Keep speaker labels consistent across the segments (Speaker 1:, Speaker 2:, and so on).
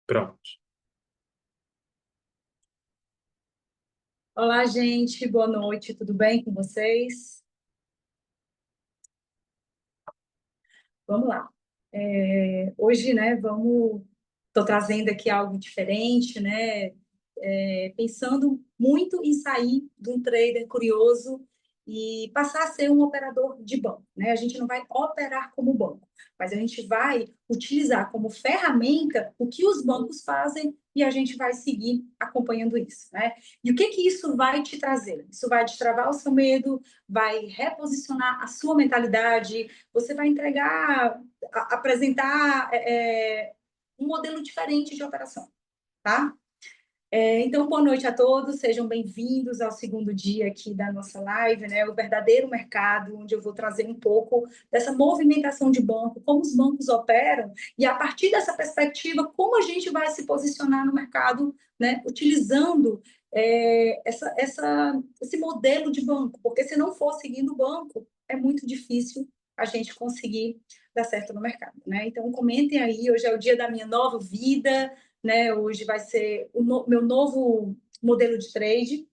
Speaker 1: Pronto.
Speaker 2: Olá, gente, boa noite, tudo bem com vocês? Vamos lá. Hoje, né, estou trazendo aqui algo diferente, né? Pensando muito em sair de um trader curioso e passar a ser um operador de banco, né? A gente não vai operar como banco, mas a gente vai utilizar como ferramenta o que os bancos fazem e a gente vai seguir acompanhando isso, né? E o que que isso vai te trazer? Isso vai destravar o seu medo, vai reposicionar a sua mentalidade, você vai apresentar um modelo diferente de operação, tá? Então, boa noite a todos, sejam bem-vindos ao segundo dia aqui da nossa live, né? O verdadeiro mercado, onde eu vou trazer um pouco dessa movimentação de banco, como os bancos operam, e a partir dessa perspectiva, como a gente vai se posicionar no mercado, né? Utilizando esse modelo de banco, porque se não for seguindo o banco, é muito difícil a gente conseguir dar certo no mercado, né? Então, comentem aí, hoje é o dia da minha nova vida, né? Hoje vai ser meu novo modelo de trade,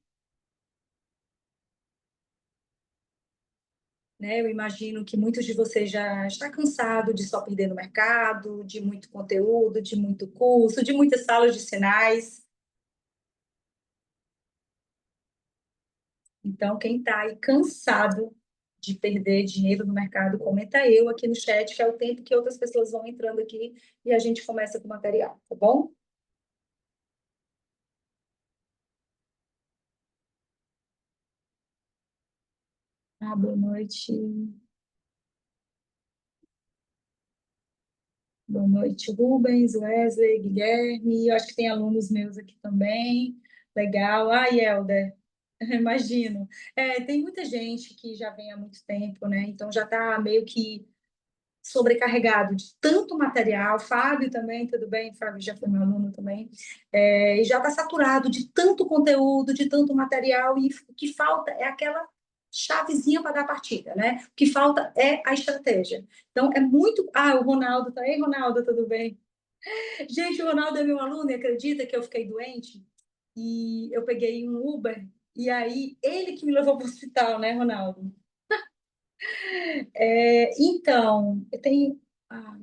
Speaker 2: né? Eu imagino que muitos de vocês já estão cansados de só perder no mercado, de muito conteúdo, de muito curso, de muitas salas de sinais. Então, quem está aí cansado de perder dinheiro no mercado, comenta eu aqui no chat, que é o tempo que outras pessoas vão entrando aqui e a gente começa com o material, tá bom? Boa noite. Boa noite, Rubens, Wesley, Guilherme. Eu acho que tem alunos meus aqui também. Legal. Helder, imagino. Tem muita gente que já vem há muito tempo, né? Então já está meio que sobrecarregado de tanto material. Fábio também, tudo bem? Fábio já foi meu aluno também. E já está saturado de tanto conteúdo, de tanto material, e o que falta é aquela chavezinha para dar partida, né? O que falta é a estratégia. Então, é muito. O Ronaldo tá aí, Ronaldo, tudo bem? Gente, o Ronaldo é meu aluno e acredita que eu fiquei doente e eu peguei um Uber e aí ele que me levou para o hospital, né, Ronaldo? Então, ah,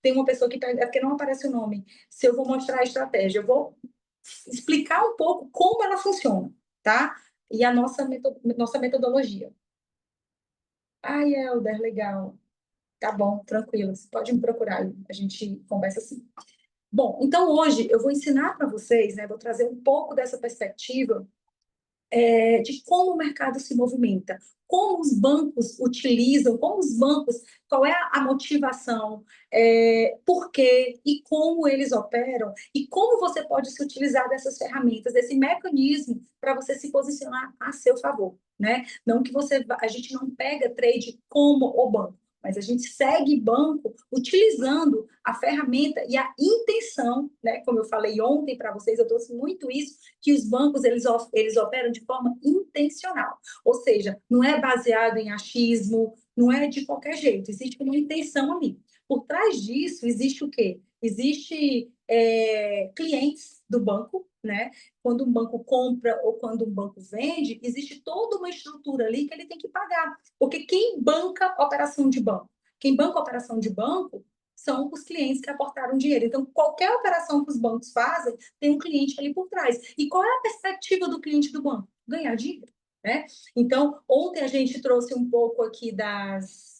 Speaker 2: tem uma pessoa que é porque não aparece o nome. Se eu vou mostrar a estratégia, eu vou explicar um pouco como ela funciona, tá? E a nossa metodologia. Helder, legal. Tá bom, tranquilo. Você pode me procurar aí, a gente conversa assim. Bom, então hoje eu vou ensinar para vocês, né? Vou trazer um pouco dessa perspectiva de como o mercado se movimenta, como os bancos utilizam, como os bancos, qual é a motivação, por quê e como eles operam e como você pode se utilizar dessas ferramentas, desse mecanismo para você se posicionar a seu favor, né? Não que a gente não pega trade como o banco, mas a gente segue banco utilizando a ferramenta e a intenção, né? Como eu falei ontem para vocês, eu trouxe muito isso, que os bancos eles operam de forma intencional, ou seja, não é baseado em achismo, não é de qualquer jeito, existe uma intenção ali. Por trás disso existe o quê? Existe clientes do banco, né? Quando um banco compra ou quando um banco vende, existe toda uma estrutura ali que ele tem que pagar. Porque quem banca operação de banco? Quem banca operação de banco são os clientes que aportaram dinheiro. Então, qualquer operação que os bancos fazem, tem um cliente ali por trás. E qual é a perspectiva do cliente do banco? Ganhar dinheiro, né? Então, ontem a gente trouxe um pouco aqui das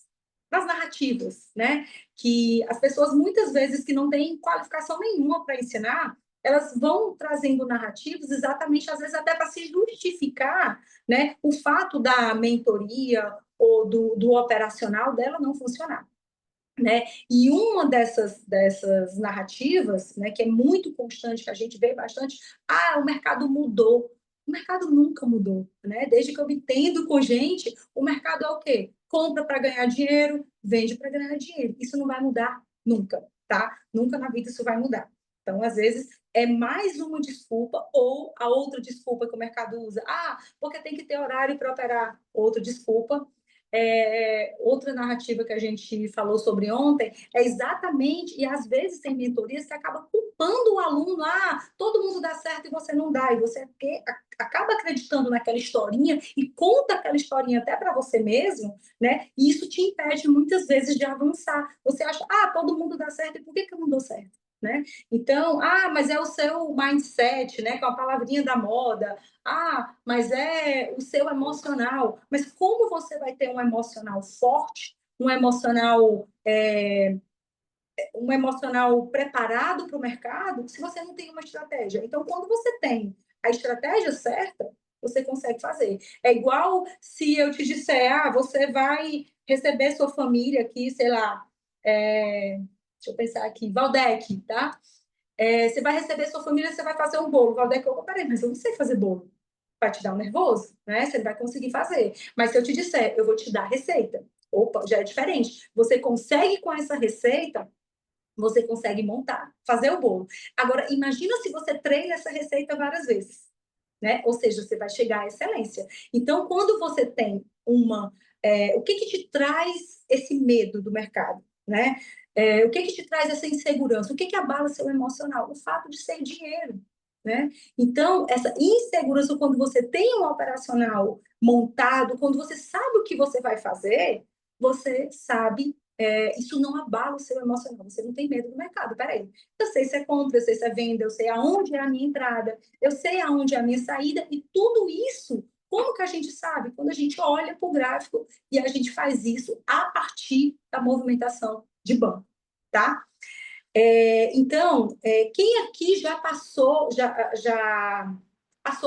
Speaker 2: narrativas, né? Que as pessoas, muitas vezes, que não têm qualificação nenhuma para ensinar, elas vão trazendo narrativas exatamente, às vezes, até para se justificar, né, o fato da mentoria ou do operacional dela não funcionar. Né? E uma dessas narrativas, né, que é muito constante, que a gente vê bastante, o mercado mudou. O mercado nunca mudou, né? Desde que eu me entendo com gente, o mercado é o quê? Compra para ganhar dinheiro, vende para ganhar dinheiro. Isso não vai mudar nunca, tá? Nunca na vida isso vai mudar. Então, às vezes, é mais uma desculpa, ou a outra desculpa que o mercado usa. Porque tem que ter horário para operar. Outra desculpa. outra narrativa que a gente falou sobre ontem é exatamente, e às vezes tem mentorias que acaba culpando o aluno, todo mundo dá certo e você não dá, e você acaba acreditando naquela historinha e conta aquela historinha até para você mesmo, né? E isso te impede muitas vezes de avançar. Você acha, todo mundo dá certo, e por que eu não dou certo? Né? Então, mas é o seu mindset, né? Com a palavrinha da moda. Mas é o seu emocional. Mas como você vai ter um emocional forte, um emocional preparado para o mercado, se você não tem uma estratégia? Então, quando você tem a estratégia certa, você consegue fazer. É igual se eu te disser, você vai receber sua família aqui, sei lá, deixa eu pensar aqui, Valdec, tá? Você vai receber sua família, você vai fazer um bolo. Valdec, peraí, mas eu não sei fazer bolo. Vai te dar um nervoso, né? Você não vai conseguir fazer. Mas se eu te disser, eu vou te dar a receita. Opa, já é diferente. Você consegue com essa receita, você consegue montar, fazer o bolo. Agora, imagina se você treina essa receita várias vezes, né? Ou seja, você vai chegar à excelência. Então, quando você tem o que te traz esse medo do mercado, né? O que te traz essa insegurança? O que abala seu emocional? O fato de ser dinheiro, né? Então, essa insegurança, quando você tem um operacional montado, quando você sabe o que você vai fazer, você sabe, isso não abala o seu emocional, você não tem medo do mercado. Peraí, eu sei se é compra, eu sei se é venda, eu sei aonde é a minha entrada, eu sei aonde é a minha saída, e tudo isso, como que a gente sabe? Quando a gente olha para o gráfico e a gente faz isso a partir da movimentação de banco, tá? Então, quem aqui já passou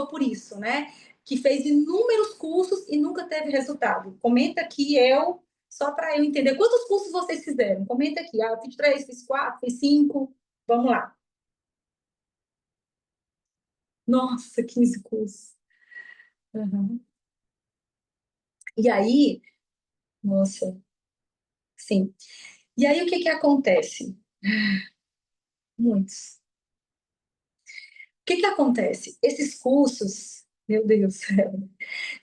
Speaker 2: por isso, né? Que fez inúmeros cursos e nunca teve resultado? Comenta aqui, só para eu entender. Quantos cursos vocês fizeram? Comenta aqui. Eu fiz 3, fiz 4, fiz 5. Vamos lá. Nossa, 15 cursos. Uhum. E aí, nossa, sim. E aí, o que acontece? Muitos. O que acontece? Esses cursos, meu Deus do céu,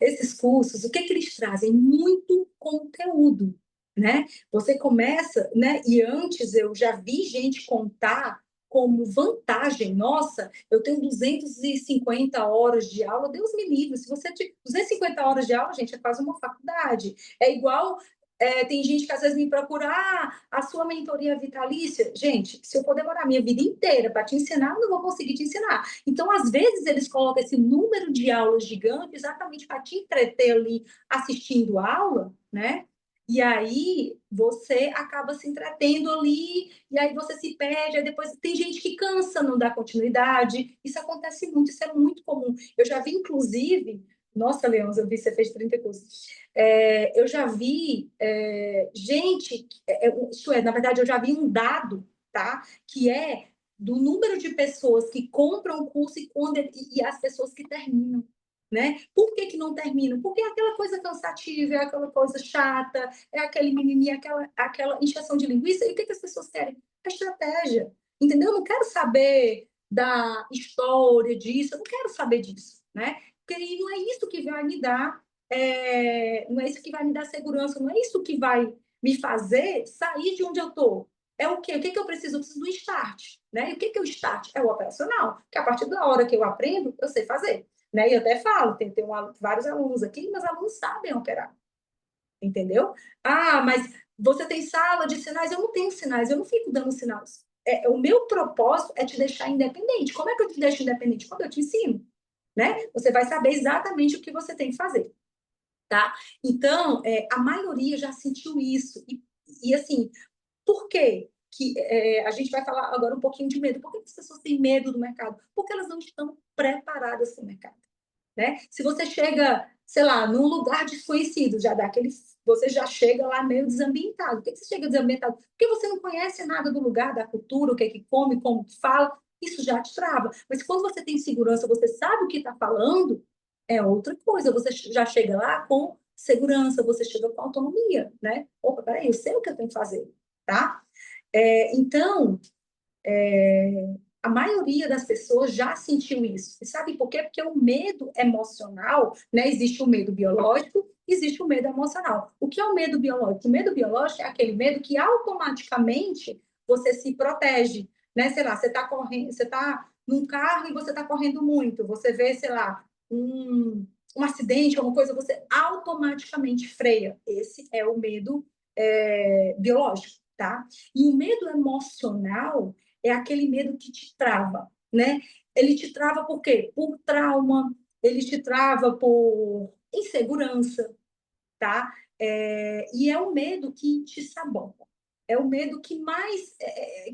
Speaker 2: esses cursos, o que eles trazem? Muito conteúdo, né? Você começa, né? E antes eu já vi gente contar como vantagem, nossa, eu tenho 250 horas de aula, Deus me livre, se você tiver 250 horas de aula, gente, é quase uma faculdade. É igual, tem gente que às vezes me procura, a sua mentoria vitalícia. Gente, se eu for demorar a minha vida inteira para te ensinar, eu não vou conseguir te ensinar. Então, às vezes, eles colocam esse número de aulas gigante exatamente para te entreter ali assistindo aula, né? E aí você acaba se entretendo ali, e aí você se perde, aí depois tem gente que cansa, não dá continuidade. Isso acontece muito, isso é muito comum. Eu já vi, inclusive, nossa, Leão, eu vi você fez 30 cursos. Eu já vi gente, isso é, na verdade, eu já vi um dado, tá? Que é do número de pessoas que compram o curso e as pessoas que terminam, né? Por que não terminam? Porque é aquela coisa cansativa, é aquela coisa chata, é aquele mimimi, aquela injeção de linguiça. E o que as pessoas querem? A estratégia, entendeu? Eu não quero saber da história disso, eu não quero saber disso, né? Porque não é isso que vai me dar, não é isso que vai me dar segurança, não é isso que vai me fazer sair de onde eu estou. É o quê? O que eu preciso? Eu preciso do start, né? E o que é o start? É o operacional, que a partir da hora que eu aprendo, eu sei fazer, né? E eu até falo, tem vários alunos aqui, meus alunos sabem operar, entendeu? Mas você tem sala de sinais? Eu não tenho sinais, eu não fico dando sinais. O meu propósito é te deixar independente. Como é que eu te deixo independente? Quando eu te ensino, né? Você vai saber exatamente o que você tem que fazer, tá? Então, a maioria já sentiu isso. E assim, por quê? Que a gente vai falar agora um pouquinho de medo. Por que as pessoas têm medo do mercado? Porque elas não estão preparadas para o mercado, né? Se você chega, sei lá, num lugar desconhecido, já dá aquele, você já chega lá meio desambientado. Por que você chega desambientado? Porque você não conhece nada do lugar, da cultura, o que é que come, como que fala. Isso já te trava. Mas quando você tem segurança, você sabe o que está falando, é outra coisa. Você já chega lá com segurança, você chega com autonomia, né? Opa, peraí, eu sei o que eu tenho que fazer, tá? Então, A maioria das pessoas já sentiu isso. E sabe por quê? Porque o medo emocional, né? Existe o medo biológico, existe o medo emocional. O que é o medo biológico? O medo biológico é aquele medo que automaticamente você se protege, né? Sei lá, você está correndo, você está num carro e você está correndo muito, você vê, sei lá, um acidente, alguma coisa, você automaticamente freia. Esse é o medo biológico, tá? E o medo emocional é aquele medo que te trava, né? Ele te trava por quê? Por trauma, ele te trava por insegurança, tá? E é um medo que te sabota. É o medo que mais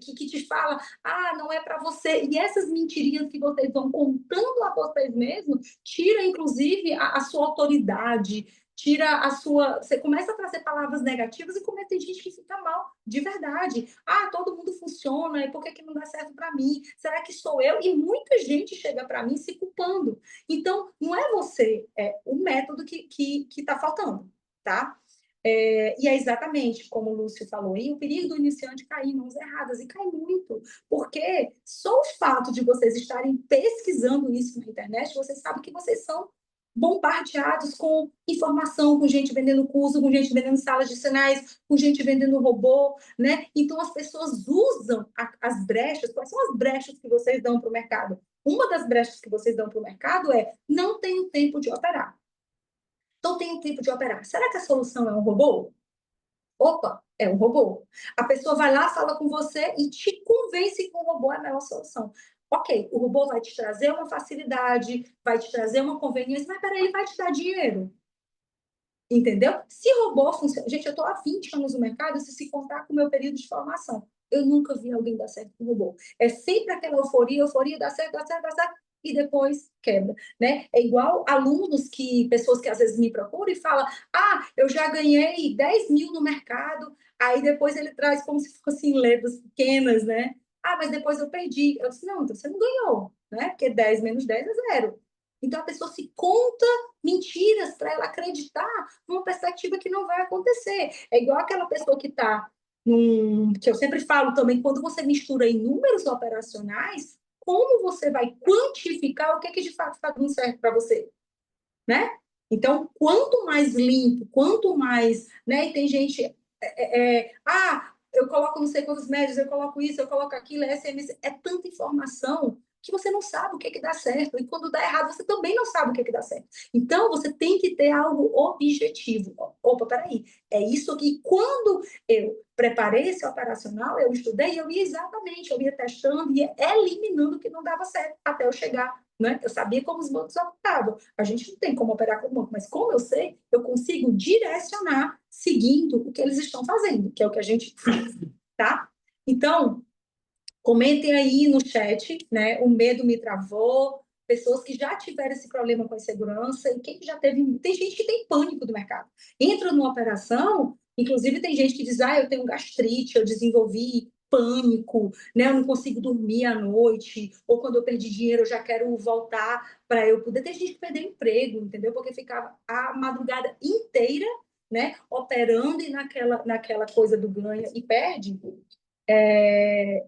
Speaker 2: que te fala, ah, não é para você. E essas mentirinhas que vocês vão contando a vocês mesmos, tira inclusive a sua autoridade, tira a sua. Você começa a trazer palavras negativas e começa tem gente que fica mal, de verdade. Ah, todo mundo funciona, e por que, que não dá certo para mim? Será que sou eu? E muita gente chega para mim se culpando. Então, não é você, é o método que está faltando, tá? E é exatamente como o Lúcio falou, e o perigo do iniciante cair em mãos erradas, e cai muito, porque só o fato de vocês estarem pesquisando isso na internet, vocês sabem que vocês são bombardeados com informação, com gente vendendo curso, com gente vendendo salas de sinais, com gente vendendo robô, né? Então as pessoas usam as brechas. Quais são as brechas que vocês dão para o mercado? Uma das brechas que vocês dão para o mercado é não tenho tempo de operar. Então, tem tempo de operar. Será que a solução é um robô? Opa, é um robô. A pessoa vai lá, fala com você e te convence que o robô é a melhor solução. Ok, o robô vai te trazer uma facilidade, vai te trazer uma conveniência, mas peraí, ele vai te dar dinheiro. Entendeu? Se robô funciona. Gente, eu estou há 20 anos no mercado, se contar com o meu período de formação. Eu nunca vi alguém dar certo com robô. É sempre aquela euforia, dá certo, dá certo, e depois quebra, né? É igual alunos pessoas que às vezes me procuram e falam, ah, eu já ganhei 10 mil no mercado, aí depois ele traz como se fossem letras pequenas, né? Ah, mas depois eu perdi. Eu disse, não, então você não ganhou, né? Porque 10 menos 10 é zero. Então a pessoa se conta mentiras para ela acreditar numa perspectiva que não vai acontecer. É igual aquela pessoa que está que eu sempre falo também, quando você mistura em números operacionais, como você vai quantificar o que, que de fato está dando certo para você, né? Então, quanto mais limpo, quanto mais, né? E tem gente, eu coloco não sei quantos médios, eu coloco isso, eu coloco aquilo, é SMS, é tanta informação que você não sabe o que que dá certo. E quando dá errado, você também não sabe o que que dá certo. Então, você tem que ter algo objetivo. Opa, peraí, é isso aqui. Quando eu preparei esse operacional, eu estudei, eu ia exatamente, eu ia testando, ia eliminando o que não dava certo, até eu chegar, né? Eu sabia como os bancos operavam. A gente não tem como operar com o banco, mas como eu sei, eu consigo direcionar seguindo o que eles estão fazendo, que é o que a gente faz, tá? Então, comentem aí no chat, né? O medo me travou, pessoas que já tiveram esse problema com a insegurança e quem já teve. Tem gente que tem pânico do mercado. Entra numa operação, inclusive tem gente que diz: ah, eu tenho gastrite, eu desenvolvi pânico, né? Eu não consigo dormir à noite, ou quando eu perdi dinheiro, eu já quero voltar para eu poder. Tem gente que perdeu emprego, entendeu? Porque ficava a madrugada inteira, né? Operando e naquela coisa do ganha e perde.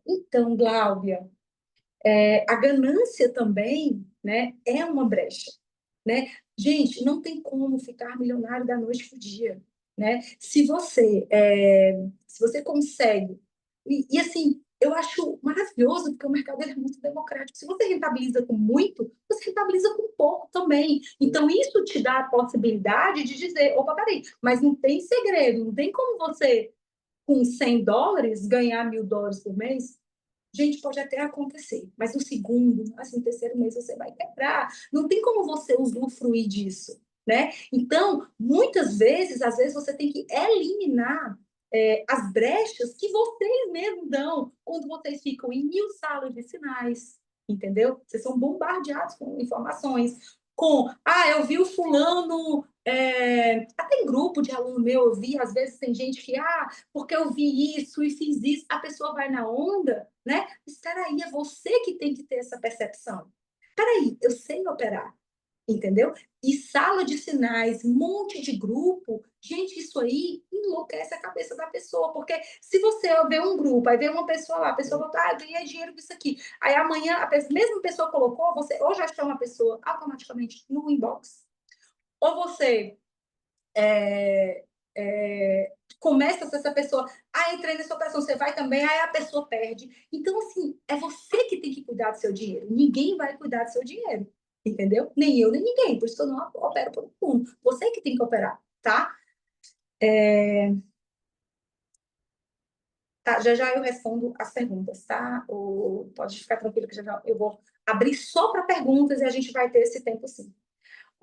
Speaker 2: Então, Gláudia, a ganância também, né, é uma brecha, né? Gente, não tem como ficar milionário da noite para o dia, né? Se você consegue, e assim, eu acho maravilhoso porque o mercado é muito democrático. Se você rentabiliza com muito, você rentabiliza com pouco também. Então, isso te dá a possibilidade de dizer, opa, peraí, mas não tem segredo, não tem como você com US$ 100 ganhar US$ 1.000 por mês. Gente, pode até acontecer, mas no segundo, assim, no terceiro mês você vai quebrar. Não tem como você usufruir disso, né? Então, muitas vezes, às vezes, você tem que eliminar as brechas que vocês mesmos dão quando vocês ficam em 1.000 salas de sinais, entendeu? Vocês são bombardeados com informações, eu vi o fulano, até em grupo de aluno meu, eu vi, às vezes tem gente que, porque eu vi isso e fiz isso, a pessoa vai na onda, né? Mas espera aí, é você que tem que ter essa percepção. Espera aí, eu sei operar. entendeu? E sala de sinais, monte de grupo, gente, isso aí enlouquece a cabeça da pessoa, porque se você vê um grupo, aí vê uma pessoa lá, a pessoa fala, ah, eu ganhei dinheiro disso aqui, aí amanhã a mesma pessoa colocou, você ou já chama a pessoa automaticamente no inbox, ou você é, começa com essa pessoa, entrei nessa operação, você vai também, aí a pessoa perde. Então, assim, é você que tem que cuidar do seu dinheiro. Ninguém vai cuidar do seu dinheiro, entendeu? Nem eu, nem ninguém. Por isso que eu não opero por todo mundo. Você que tem que operar, tá? Tá, já já eu respondo as perguntas, tá? Pode ficar tranquilo que já já eu vou abrir só para perguntas e a gente vai ter esse tempo sim.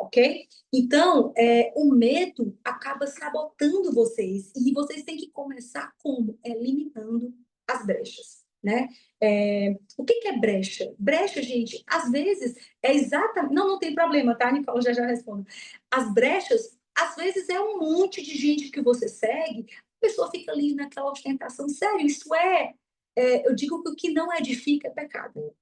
Speaker 2: Ok? Então, o medo acaba sabotando vocês e vocês têm que começar como? Eliminando as brechas, né? O que é brecha? Brecha, gente, às vezes é exatamente... Não, não tem problema, tá, Nicole? Já já respondo. As brechas, às vezes é um monte de gente que você segue, a pessoa fica ali naquela ostentação. Sério, isso eu digo que o que não edifica é pecado.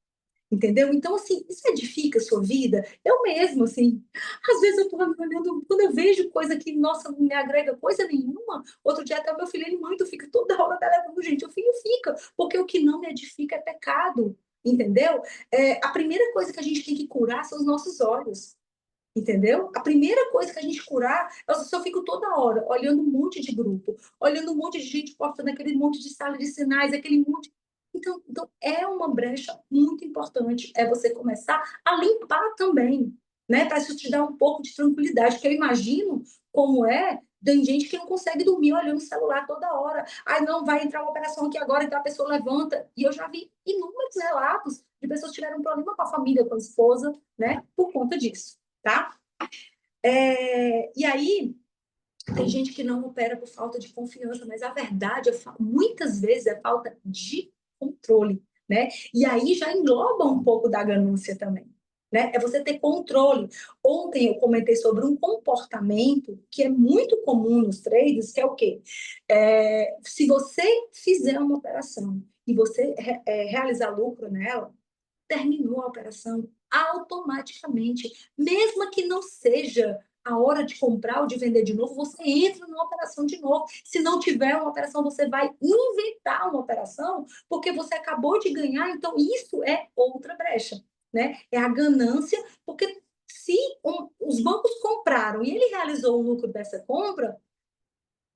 Speaker 2: Entendeu? Então, assim, isso edifica a sua vida. Eu mesmo, assim, às vezes eu tô olhando, quando eu vejo coisa que, nossa, não me agrega coisa nenhuma. Outro dia até o meu filho, ele, mãe, tu fica toda hora telefone, gente. O filho fica, porque o que não me edifica é pecado. Entendeu? A primeira coisa que a gente tem que curar são os nossos olhos. Entendeu? A primeira coisa que a gente curar, eu só fico toda hora olhando um monte de grupo, olhando um monte de gente postando aquele monte de sala de sinais, aquele monte. Então é uma brecha muito importante, é você começar a limpar também, né? Para isso te dar um pouco de tranquilidade, porque eu imagino como tem gente que não consegue dormir olhando o celular toda hora. Ai, não, vai entrar uma operação aqui agora, então a pessoa levanta. E eu já vi inúmeros relatos de pessoas que tiveram problema com a família, com a esposa, né? Por conta disso, tá? E aí, tem gente que não opera por falta de confiança, mas a verdade, muitas vezes, é falta de controle, né? E aí já engloba um pouco da ganância também, né? É você ter controle. Ontem eu comentei sobre um comportamento que é muito comum nos traders, que é o quê? Se você fizer uma operação e você realizar lucro nela, terminou a operação automaticamente. Mesmo que não seja a hora de comprar ou de vender de novo, você entra numa operação de novo. Se não tiver uma operação, você vai inventar uma operação, porque você acabou de ganhar. Então, isso é outra brecha, né? É a ganância, porque se os bancos compraram e ele realizou o lucro dessa compra,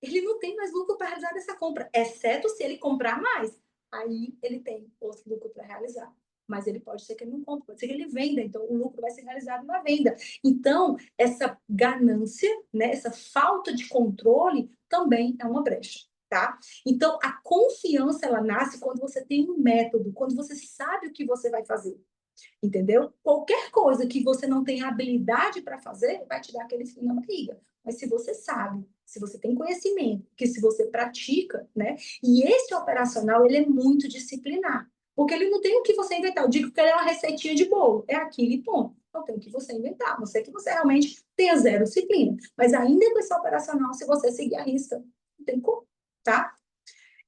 Speaker 2: ele não tem mais lucro para realizar dessa compra, exceto se ele comprar mais. Aí ele tem outro lucro para realizar. Mas ele pode ser que ele não compre, pode ser que ele venda, então o lucro vai ser realizado na venda. Então, essa ganância, né, essa falta de controle também é uma brecha, tá? Então, a confiança, ela nasce quando você tem um método, quando você sabe o que você vai fazer, entendeu? Qualquer coisa que você não tem habilidade para fazer, vai te dar aquele frio na barriga. Mas se você sabe, se você tem conhecimento, que se você pratica, né? E esse operacional, ele é muito disciplinar. Porque ele não tem o que você inventar. Eu digo que ele é uma receitinha de bolo. É aquilo e ponto. Não tem o que você inventar. Não sei que você realmente tenha zero disciplina. Mas ainda com esse operacional, se você seguir a risca, não tem como, tá?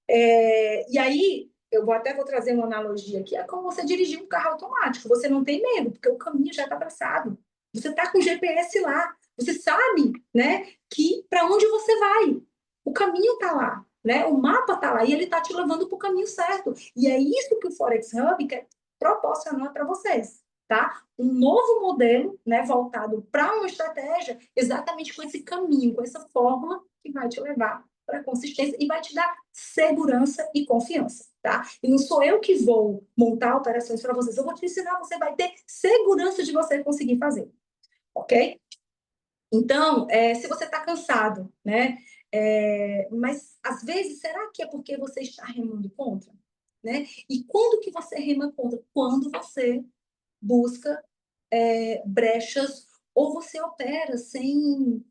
Speaker 2: E aí, vou trazer uma analogia aqui, é como você dirigir um carro automático. Você não tem medo, porque o caminho já está traçado. Você está com o GPS lá. Você sabe, né, que para onde você vai. O caminho está lá, né? O mapa está lá e ele está te levando para o caminho certo. E é isso que o Forex Hub quer proporcionar para vocês, tá? Um novo modelo, né, voltado para uma estratégia exatamente com esse caminho, com essa fórmula que vai te levar para consistência e vai te dar segurança e confiança, tá? E não sou eu que vou montar operações para vocês, eu vou te ensinar, você vai ter segurança de você conseguir fazer, ok? Então, se você está cansado, né? Mas às vezes, será que é porque você está remando contra? Né? E quando que você rema contra? Quando você busca brechas ou você opera sem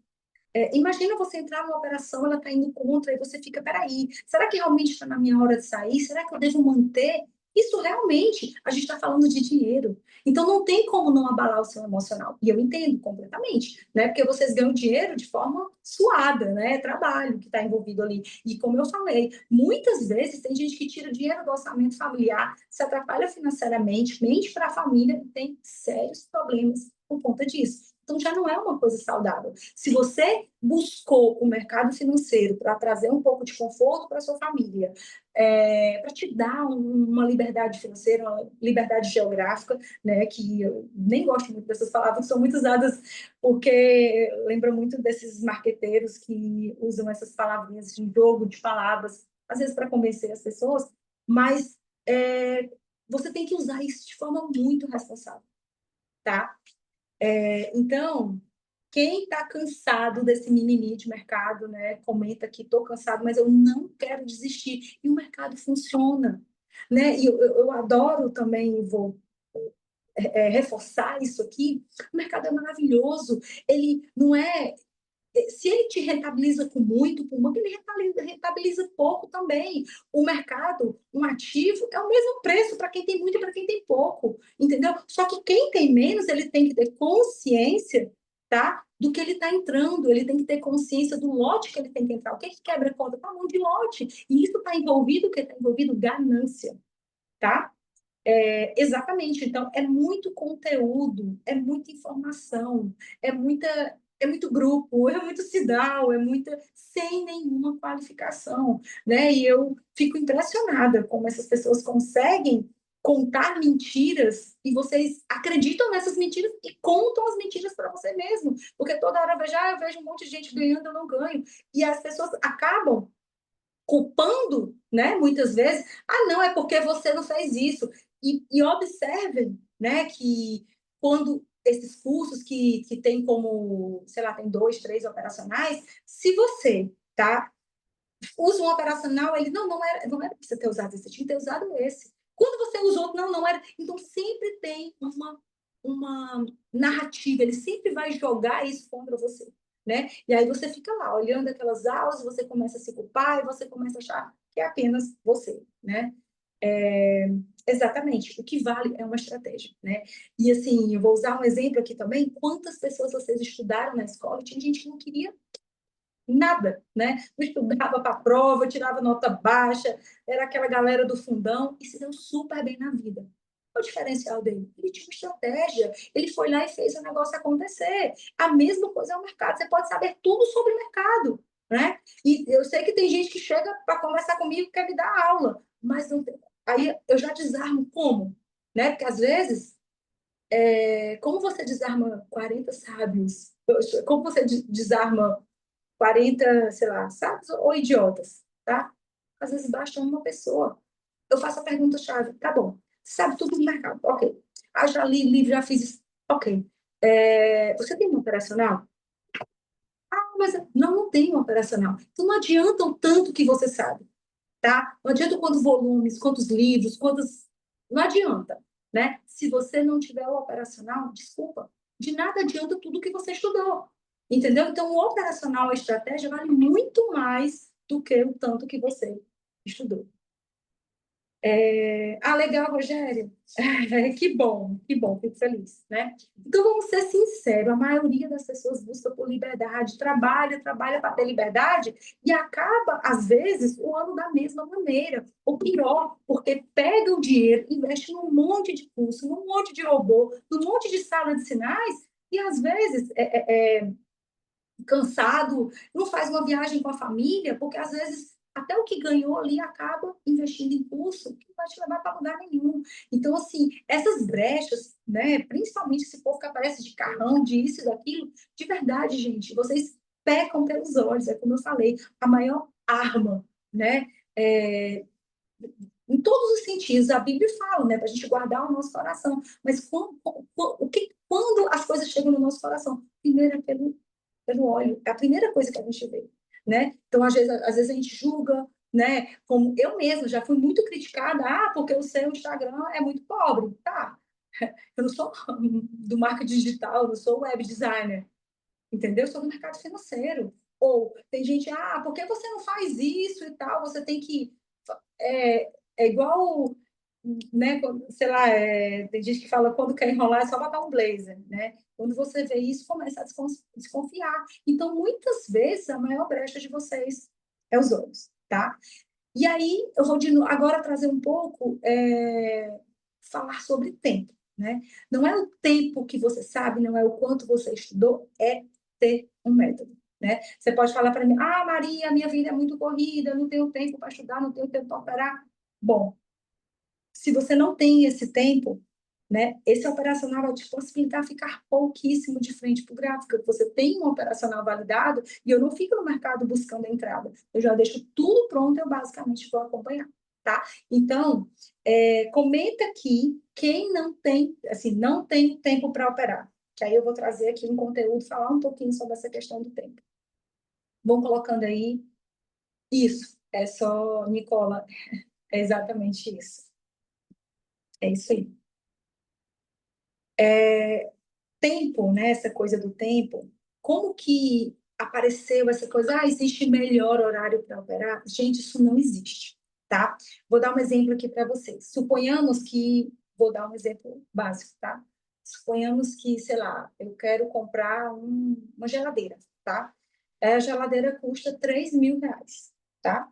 Speaker 2: imagina você entrar numa operação, ela está indo contra, e você fica, peraí, será que realmente está na minha hora de sair? Será que eu devo manter? Isso realmente, a gente está falando de dinheiro. Então, não tem como não abalar o seu emocional. E eu entendo completamente, né? Porque vocês ganham dinheiro de forma suada, né? É trabalho que está envolvido ali. E como eu falei, muitas vezes tem gente que tira dinheiro do orçamento familiar, se atrapalha financeiramente, mente para a família e tem sérios problemas por conta disso. Então, já não é uma coisa saudável. Se você buscou o mercado financeiro para trazer um pouco de conforto para sua família, para te dar uma liberdade financeira, uma liberdade geográfica, né, que eu nem gosto muito dessas palavras, que são muito usadas porque lembra muito desses marqueteiros que usam essas palavrinhas de jogo de palavras, às vezes para convencer as pessoas, mas você tem que usar isso de forma muito responsável, tá? Então, quem está cansado desse mimimi de mercado, né, comenta que estou cansado, mas eu não quero desistir. E o mercado funciona, né? E eu adoro também, vou reforçar isso aqui, o mercado é maravilhoso. Ele não é... Se ele te rentabiliza com muito, com muito, ele rentabiliza pouco também. O mercado, um ativo, é o mesmo preço para quem tem muito e para quem tem pouco, entendeu? Só que quem tem menos, ele tem que ter consciência, tá? Do que ele está entrando, ele tem que ter consciência do lote que ele tem que entrar. O que quebra a conta? Tá mão de lote. E isso está envolvido, o que está envolvido? Ganância, tá? Exatamente. Então, é muito conteúdo, é muita informação, é muito grupo, é muito sinal, é muita sem nenhuma qualificação, né? E eu fico impressionada como essas pessoas conseguem contar mentiras e vocês acreditam nessas mentiras e contam as mentiras para você mesmo, porque toda hora eu vejo um monte de gente ganhando, eu não ganho, e as pessoas acabam culpando, né, muitas vezes, não, é porque você não fez isso. E observem, né, que quando esses cursos que tem como, sei lá, tem 2, 3 operacionais, se você, tá, usa um operacional, ele, não era para você ter usado esse, você tinha que ter usado esse. Quando você usa outro, não era. Então, sempre tem uma narrativa, ele sempre vai jogar isso contra você, né? E aí você fica lá, olhando aquelas aulas, você começa a se culpar e você começa a achar que é apenas você, né? Exatamente, o que vale é uma estratégia, né? E assim, eu vou usar um exemplo aqui também, quantas pessoas vocês estudaram na escola, tinha gente que não queria nada, né? Não estudava para a prova, tirava nota baixa, era aquela galera do fundão e se deu super bem na vida. Qual o diferencial dele? Ele tinha uma estratégia, ele foi lá e fez o negócio acontecer. A mesma coisa é o mercado, você pode saber tudo sobre o mercado, né? E eu sei que tem gente que chega para conversar comigo e quer me dar aula, mas não tem... Aí eu já desarmo como, né? Porque às vezes, como você desarma 40 sábios? Como você desarma 40, sei lá, sábios ou idiotas, tá? Às vezes basta uma pessoa. Eu faço a pergunta-chave, tá bom, sabe tudo do mercado, ok. Já li livro, já fiz isso, ok. Você tem um operacional? Mas não tem um operacional. Então não adianta o tanto que você sabe, tá? Não adianta quantos volumes, quantos livros, quantos... Não adianta, né? Se você não tiver o operacional, desculpa, de nada adianta tudo que você estudou, entendeu? Então, o operacional, a estratégia, vale muito mais do que o tanto que você estudou. Legal, Rogério. Que bom, fico feliz, né? Então, vamos ser sinceros, a maioria das pessoas busca por liberdade, trabalha para ter liberdade e acaba, às vezes, o ano da mesma maneira. Ou pior, porque pega o dinheiro, investe num monte de curso, num monte de robô, num monte de sala de sinais e, às vezes, cansado, não faz uma viagem com a família, porque às vezes até o que ganhou ali acaba investindo em curso que não vai te levar para lugar nenhum. Então, assim, essas brechas, né, principalmente esse povo que aparece de carrão, de isso e daquilo, de verdade, gente, vocês pecam pelos olhos, é como eu falei, a maior arma, né, em todos os sentidos, a Bíblia fala, né, para a gente guardar o nosso coração, mas quando as coisas chegam no nosso coração? Primeiro é pelo óleo, é a primeira coisa que a gente vê, né? Então, às vezes a gente julga, né? Como eu mesma já fui muito criticada, porque o seu Instagram é muito pobre, tá? Eu não sou do marketing digital, eu não sou web designer, entendeu? Eu sou do mercado financeiro. Ou tem gente, por que você não faz isso e tal? Você tem que... É igual, né? Sei lá, tem gente que fala quando quer enrolar é só botar um blazer, né? Quando você vê isso, começa a desconfiar. Então, muitas vezes, a maior brecha de vocês é os olhos, tá? E aí, eu vou agora trazer um pouco, falar sobre tempo, né? Não é o tempo que você sabe, não é o quanto você estudou, é ter um método, né? Você pode falar para mim, ah, Maria, minha vida é muito corrida, eu não tenho tempo para estudar, não tenho tempo para operar. Bom, se você não tem esse tempo, né, esse operacional vai te possibilitar ficar pouquíssimo de frente para o gráfico. Você tem um operacional validado e eu não fico no mercado buscando a entrada. Eu já deixo tudo pronto, eu basicamente vou acompanhar, tá? Então, comenta aqui quem não tem, assim, não tem tempo para operar. Que aí eu vou trazer aqui um conteúdo, falar um pouquinho sobre essa questão do tempo. Vão colocando aí. Isso, é só, Nicola, é exatamente isso. É isso aí. Tempo, né, essa coisa do tempo, como que apareceu essa coisa, ah, existe melhor horário para operar? Gente, isso não existe, tá? Vou dar um exemplo aqui para vocês. Suponhamos que, vou dar um exemplo básico, tá? Suponhamos que, sei lá, eu quero comprar uma geladeira, tá? A geladeira custa R$ 3.000, tá?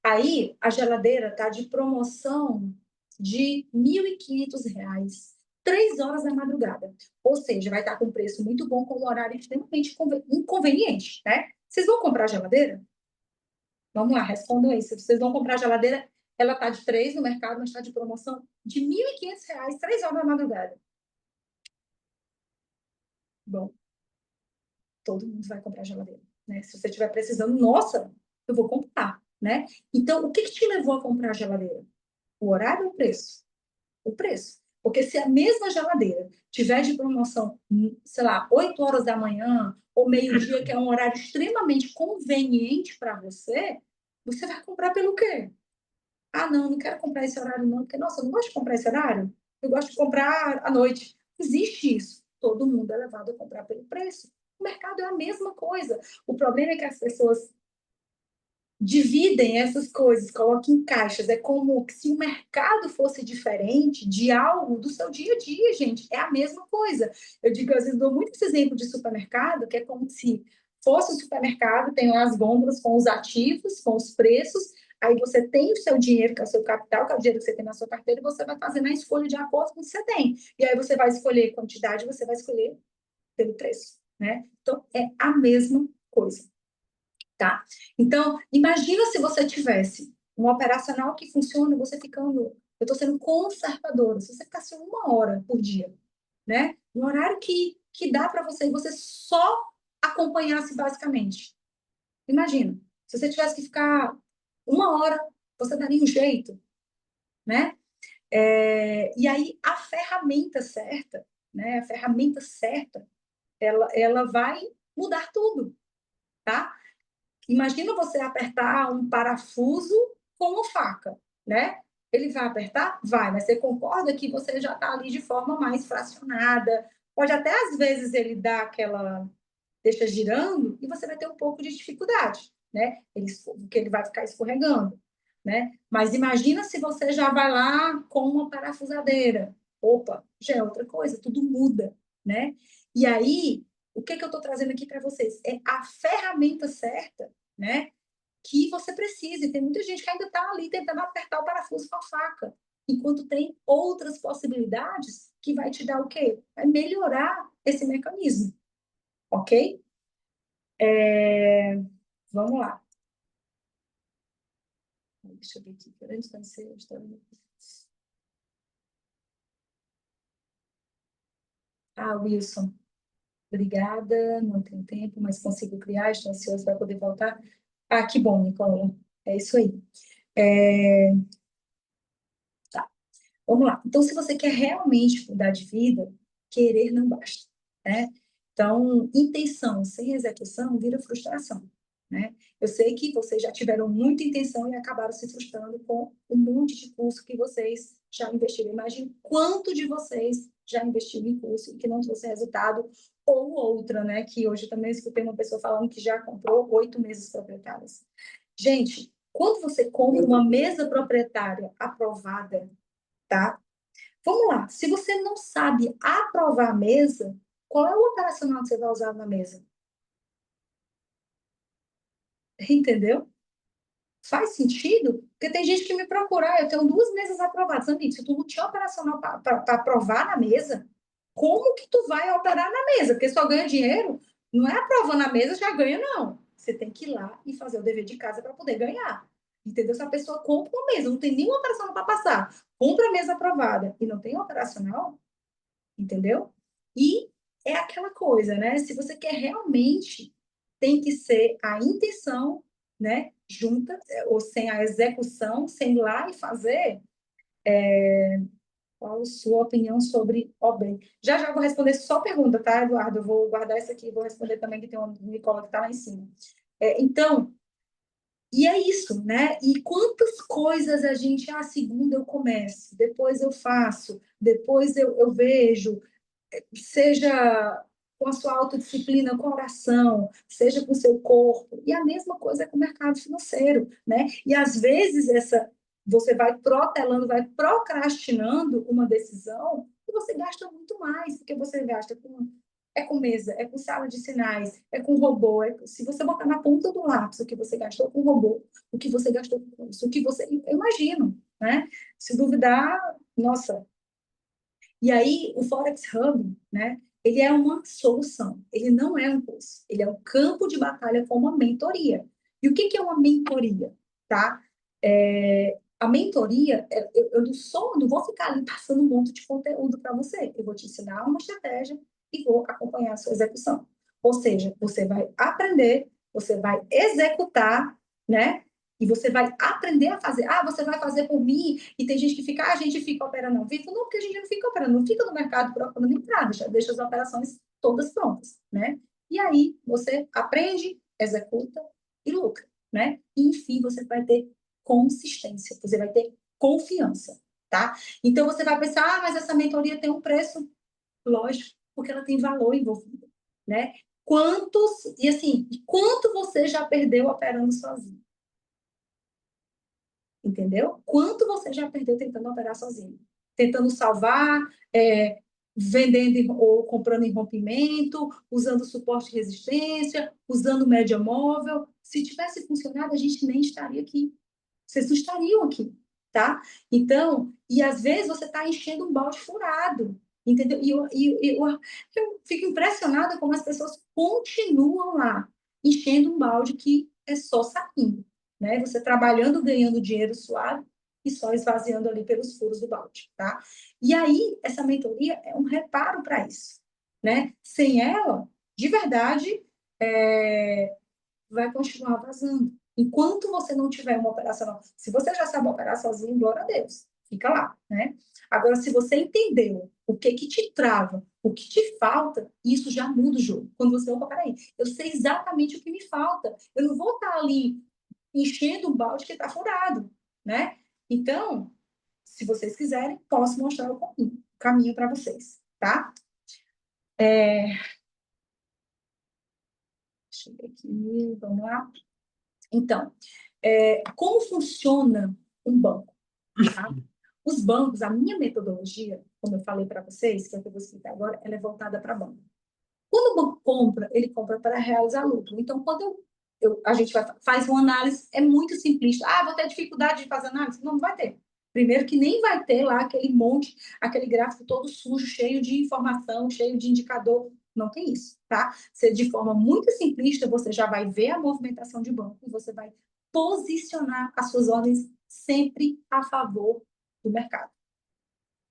Speaker 2: Aí, a geladeira tá de promoção de R$ 1.500, 3 horas da madrugada. Ou seja, vai estar com um preço muito bom, com um horário extremamente inconveniente, né? Vocês vão comprar geladeira? Vamos lá, respondam aí. Se vocês vão comprar geladeira, ela está de 3 no mercado, mas está de promoção de R$ 1.500, 3 horas da madrugada. Bom, todo mundo vai comprar geladeira, né? Se você estiver precisando, nossa, eu vou comprar, né? Então, o que te levou a comprar a geladeira? O horário ou o preço? O preço. Porque se a mesma geladeira tiver de promoção, sei lá, 8 horas da manhã ou meio-dia, que é um horário extremamente conveniente para você, você vai comprar pelo quê? Ah, não, não quero comprar esse horário não, porque, nossa, eu não gosto de comprar esse horário. Eu gosto de comprar à noite. Existe isso. Todo mundo é levado a comprar pelo preço. O mercado é a mesma coisa. O problema é que as pessoas dividem essas coisas, colocam em caixas. É como se o mercado fosse diferente de algo do seu dia a dia, gente. É a mesma coisa. Eu digo, às vezes, dou muito esse exemplo de supermercado, que é como se fosse o supermercado, tem lá as gôndolas com os ativos, com os preços, aí você tem o seu dinheiro, que é o seu capital, que é o dinheiro que você tem na sua carteira, e você vai fazendo a escolha de acordo com o que você tem. E aí você vai escolher quantidade, você vai escolher pelo preço, né? Então, é a mesma coisa. Tá? Então, imagina se você tivesse um operacional que funciona, você ficando, eu estou sendo conservadora, se você ficasse 1 hora por dia, né? Um horário que dá para você e você só acompanhasse basicamente. Imagina, se você tivesse que ficar 1 hora, você daria um jeito, né? E aí a ferramenta certa, né? A ferramenta certa, ela vai mudar tudo, tá? Imagina você apertar um parafuso com uma faca, né? Ele vai apertar? Vai, mas você concorda que você já está ali de forma mais fracionada. Pode até, às vezes, ele dar aquela... deixa girando e você vai ter um pouco de dificuldade, né? Porque ele vai ficar escorregando, né? Mas imagina se você já vai lá com uma parafusadeira. Opa, já é outra coisa, tudo muda, né? E aí, o que eu estou trazendo aqui para vocês? É a ferramenta certa, né? Que você precisa. Tem muita gente que ainda está ali tentando apertar o parafuso com a faca, enquanto tem outras possibilidades que vai te dar o quê? Vai melhorar esse mecanismo, ok? Vamos lá. Deixa eu ver aqui. Antes de ser, Wilson, obrigada. Não tenho tempo, mas consigo criar. Estou ansioso para poder voltar. Ah, que bom, Nicola. É isso aí. Tá. Vamos lá. Então, se você quer realmente mudar de vida, querer não basta, né? Então, intenção sem execução vira frustração, né? Eu sei que vocês já tiveram muita intenção e acabaram se frustrando com um monte de curso que vocês já investiram. Imagine quanto de vocês já investiram em curso e que não trouxe resultado, ou outra, né? Que hoje também escutei uma pessoa falando que já comprou 8 mesas proprietárias. Gente, quando você compra uma mesa proprietária aprovada, tá? Vamos lá, se você não sabe aprovar a mesa, qual é o operacional que você vai usar na mesa? Entendeu? Faz sentido? Porque tem gente que me procura, eu tenho 2 mesas aprovadas. Amigo, se tu não tinha operacional para aprovar na mesa, como que tu vai operar na mesa? Porque só ganha dinheiro, não é aprovando a mesa, já ganha, não. Você tem que ir lá e fazer o dever de casa para poder ganhar. Entendeu? Se a pessoa compra uma mesa, não tem nenhuma operacional para passar, compra a mesa aprovada e não tem operacional, entendeu? E é aquela coisa, né? Se você quer realmente, tem que ser a intenção, né? Junta, ou sem a execução, sem ir lá e fazer. Qual a sua opinião sobre OB? Já já eu vou responder só pergunta, tá, Eduardo? Eu vou guardar isso aqui e vou responder também, que tem uma Nicola que está lá em cima. Então, e é isso, né? E quantas coisas a gente, segunda eu começo, depois eu faço, depois eu vejo, seja com a sua autodisciplina, com a oração, seja com o seu corpo. E a mesma coisa é com o mercado financeiro, né? E às vezes você vai protelando, vai procrastinando uma decisão e você gasta muito mais, porque você gasta com mesa, é com sala de sinais, é com robô. Se você botar na ponta do lápis o que você gastou com robô, o que você gastou com isso, o que você. Eu imagino, né? Se duvidar, nossa, e aí, o Forex Hub, né, ele é uma solução, ele não é um curso, ele é um campo de batalha com uma mentoria. E o que é uma mentoria? Tá? A mentoria, eu não vou ficar ali passando um monte de conteúdo para você, eu vou te ensinar uma estratégia e vou acompanhar a sua execução. Ou seja, você vai aprender, você vai executar, né? E você vai aprender a fazer. Você vai fazer por mim. E tem gente que fica, a gente fica operando ao vivo. Não, porque a gente não fica operando, não fica no mercado procurando entrada, deixa as operações todas prontas, né? E aí você aprende, executa e lucra, né? E, enfim, você vai ter consistência, você vai ter confiança, tá? Então você vai pensar, mas essa mentoria tem um preço, lógico, porque ela tem valor envolvido, né? Quanto você já perdeu operando sozinho? Entendeu? Quanto você já perdeu tentando operar sozinho? Tentando salvar, vendendo ou comprando em rompimento, usando suporte de resistência, usando média móvel. Se tivesse funcionado, a gente nem estaria aqui. Vocês não estariam aqui, tá? Então, e às vezes você está enchendo um balde furado, entendeu? Eu fico impressionada como as pessoas continuam lá, enchendo um balde que é só saindo, né? Você trabalhando, ganhando dinheiro suado e só esvaziando ali pelos furos do balde, tá? E aí, essa mentoria é um reparo para isso, né? Sem ela, de verdade, vai continuar vazando. Enquanto você não tiver uma operacional, se você já sabe operar sozinho, glória a Deus, fica lá, né? Agora, se você entendeu o que te trava, o que te falta, isso já muda o jogo. Quando você, opa, peraí, eu sei exatamente o que me falta. Eu não vou estar ali enchendo um balde que está furado, né? Então, se vocês quiserem, posso mostrar o caminho para vocês, tá? Deixa eu ver aqui, vamos lá. Então, como funciona um banco? Tá? Os bancos, a minha metodologia, como eu falei para vocês, que é o que eu vou explicar agora, ela é voltada para banco. Quando o banco compra, ele compra para realizar lucro. Então, quando a gente faz uma análise, é muito simplista. Vou ter dificuldade de fazer análise? Não, não vai ter. Primeiro que nem vai ter lá aquele monte, aquele gráfico todo sujo, cheio de informação, cheio de indicador. Não tem isso, tá? Você, de forma muito simplista, você já vai ver a movimentação de banco e você vai posicionar as suas ordens sempre a favor do mercado,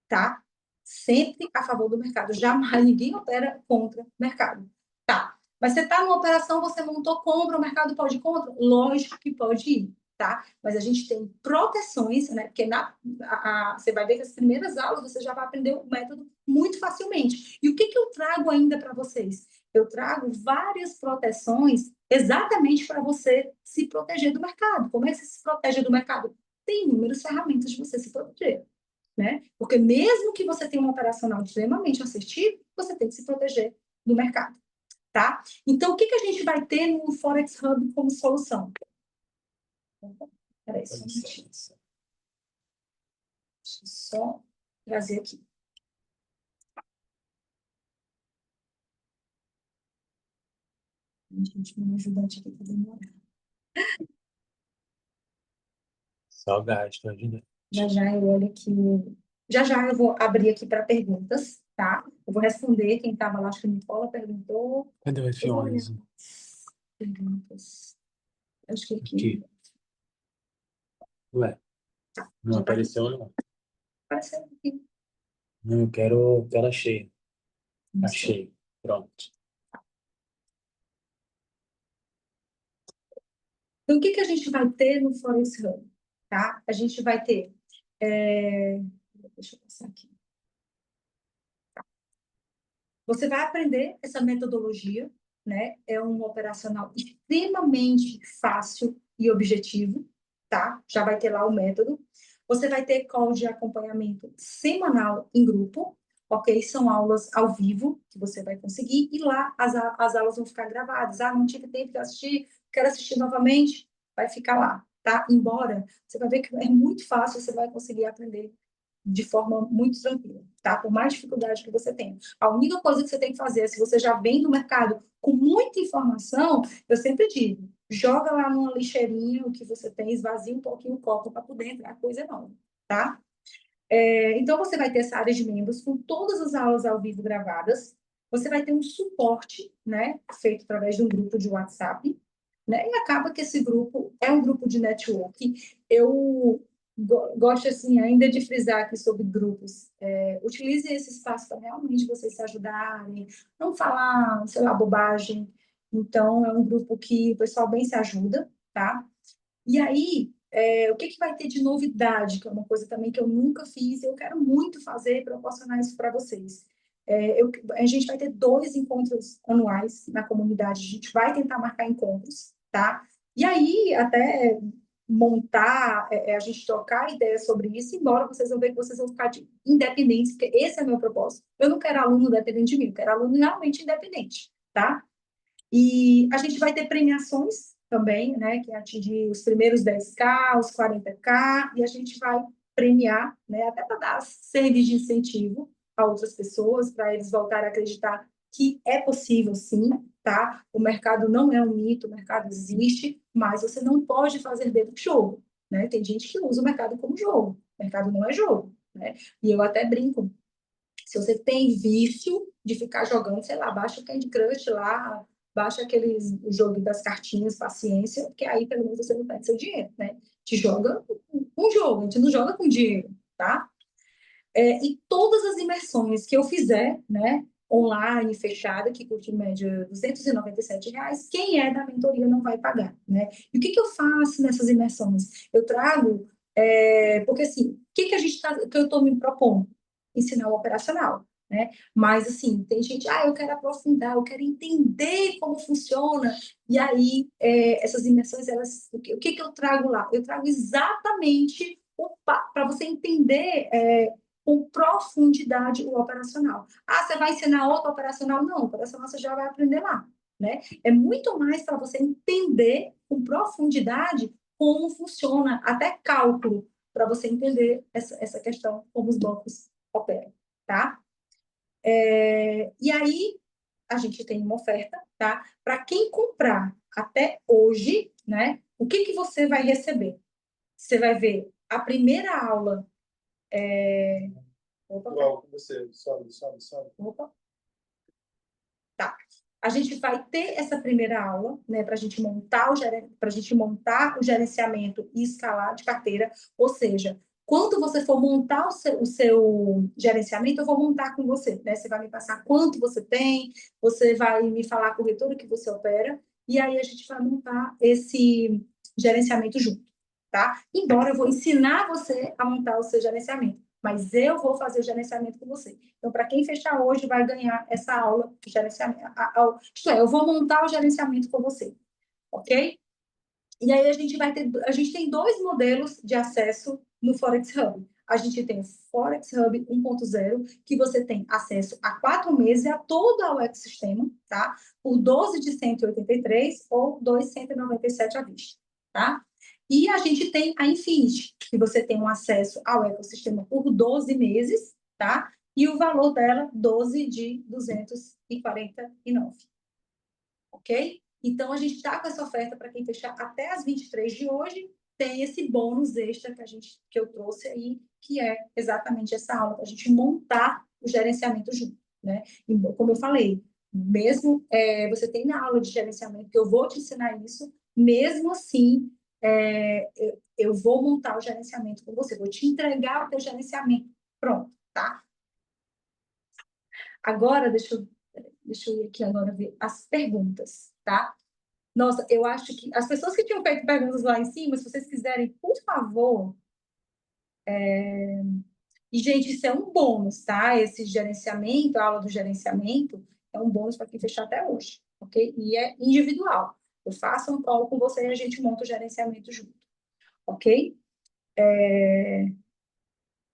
Speaker 2: tá? Sempre a favor do mercado. Jamais ninguém opera contra o mercado. Tá. Mas você está numa operação, você montou compra, o mercado pode ir contra? Lógico que pode ir, tá? Mas a gente tem proteções, né? Porque você vai ver que as primeiras aulas você já vai aprender o método muito facilmente. E o que eu trago ainda para vocês? Eu trago várias proteções exatamente para você se proteger do mercado. Como é que você se protege do mercado? Tem inúmeras ferramentas de você se proteger, né? Porque mesmo que você tenha um operacional extremamente assertivo, você tem que se proteger do mercado, tá? Então, o que a gente vai ter no Forex Hub como solução? Peraí, só um minutinho. Deixa eu só trazer aqui. A gente, um ajudante aqui para demorar.
Speaker 1: Só gasto, ajuda.
Speaker 2: Já já eu olho aqui. Já já eu vou abrir aqui para perguntas, tá? Eu vou responder. Quem estava lá, acho que a Nicola perguntou.
Speaker 1: Cadê o
Speaker 2: Eu vou olhar
Speaker 1: F11?
Speaker 2: as perguntas. Acho que aqui.
Speaker 1: Aqui. Ué, não
Speaker 2: Já tá aqui.
Speaker 1: apareceu, não.
Speaker 2: Apareceu aqui.
Speaker 1: Não, eu quero tela cheia.
Speaker 2: Mostrou.
Speaker 1: Achei. Pronto.
Speaker 2: Então, o que que a gente vai ter no Forex Hub? Tá? A gente vai ter. Deixa eu passar aqui. Você vai aprender essa metodologia, né? É um operacional extremamente fácil e objetivo, tá? Já vai ter lá o método. Você vai ter call de acompanhamento semanal em grupo, ok? São aulas ao vivo que você vai conseguir, e lá as aulas vão ficar gravadas. Ah, não tive tempo de assistir, quero assistir novamente, vai ficar lá, tá? Embora você vai ver que é muito fácil, você vai conseguir aprender de forma muito tranquila, tá? Por mais dificuldade que você tenha. A única coisa que você tem que fazer, se você já vem do mercado com muita informação, eu sempre digo, joga lá numa lixeirinha o que você tem, esvazia um pouquinho o copo para poder entrar coisa nova, tá? Então, você vai ter essa área de membros com todas as aulas ao vivo gravadas. Você vai ter um suporte, né, feito através de um grupo de WhatsApp, né? E acaba que esse grupo é um grupo de networking. Eu gosto, assim, ainda de frisar aqui sobre grupos. Utilizem esse espaço para realmente vocês se ajudarem, não falar, sei lá, bobagem. Então, é um grupo que o pessoal bem se ajuda, tá? E aí, o que que vai ter de novidade, que é uma coisa também que eu nunca fiz, eu quero muito fazer e proporcionar isso para vocês. A gente vai ter 2 encontros anuais na comunidade, a gente vai tentar marcar encontros, tá? E aí, até montar, a gente trocar ideias sobre isso, embora vocês vão ver que vocês vão ficar independentes, porque esse é meu propósito. Eu não quero aluno dependente de mim, eu quero aluno realmente independente, tá? E a gente vai ter premiações também, né, que é atingir os primeiros 10K, os 40K, e a gente vai premiar, né, até para dar serviço de incentivo a outras pessoas, para eles voltarem a acreditar que é possível sim, tá? O mercado não é um mito, o mercado existe, mas você não pode fazer dele jogo, né? Tem gente que usa o mercado como jogo, o mercado não é jogo, né? E eu até brinco, se você tem vício de ficar jogando, sei lá, baixa o Candy Crush lá, baixa aqueles o jogo das cartinhas, paciência, porque aí pelo menos você não perde seu dinheiro, né? Te joga um jogo, a gente não joga com dinheiro, tá? E todas as imersões que eu fizer, né, online, fechada, que custa em média R$ 297, quem é da mentoria não vai pagar, né? E o que que eu faço nessas imersões? Eu trago, porque assim, o que que a gente tá, que eu estou me propondo? Ensinar o operacional, né? Mas assim, tem gente, eu quero aprofundar, eu quero entender como funciona. E aí, essas imersões, elas, o que que eu trago lá? Eu trago exatamente para você entender com profundidade o operacional. Ah, você vai ensinar outro operacional? Não, o operacional você já vai aprender lá, né? É muito mais para você entender com profundidade como funciona, até cálculo, para você entender essa questão, como os bancos operam, tá? E aí, a gente tem uma oferta, tá? Para quem comprar até hoje, né? O que que você vai receber? Você vai ver a primeira aula. Opa,
Speaker 3: Igual com você, sobe.
Speaker 2: opa. Tá. A gente vai ter essa primeira aula, né, para a gente montar o gerenciamento e escalar de carteira. Ou seja, quando você for montar o seu gerenciamento, eu vou montar com você, né? Você vai me passar quanto você tem, você vai me falar a corretora que você opera, e aí a gente vai montar esse gerenciamento junto, tá? Embora eu vou ensinar você a montar o seu gerenciamento, mas eu vou fazer o gerenciamento com você. Então, para quem fechar hoje, vai ganhar essa aula de gerenciamento. Isto é, eu vou montar o gerenciamento com você, ok? E aí a gente tem 2 modelos de acesso no Forex Hub. A gente tem o Forex Hub 1.0, que você tem acesso a 4 meses a todo o ecossistema, tá? Por 12 de 183 ou 297 à vista, tá? E a gente tem a Infinity, que você tem um acesso ao ecossistema por 12 meses, tá? E o valor dela, 12 de 249, ok? Então, a gente está com essa oferta para quem fechar até as 23 de hoje, tem esse bônus extra que eu trouxe aí, que é exatamente essa aula, para a gente montar o gerenciamento junto, né? E, como eu falei, mesmo você tem na aula de gerenciamento, que eu vou te ensinar isso, mesmo assim, eu vou montar o gerenciamento com você, vou te entregar o teu gerenciamento. Pronto, tá? Agora, deixa eu ir aqui agora ver as perguntas, tá? Nossa, eu acho que as pessoas que tinham feito perguntas lá em cima, se vocês quiserem, por favor. E, gente, isso é um bônus, tá? Esse gerenciamento, a aula do gerenciamento, é um bônus para quem fechar até hoje, ok? E é individual. Eu faço um call com você e a gente monta o gerenciamento junto, ok?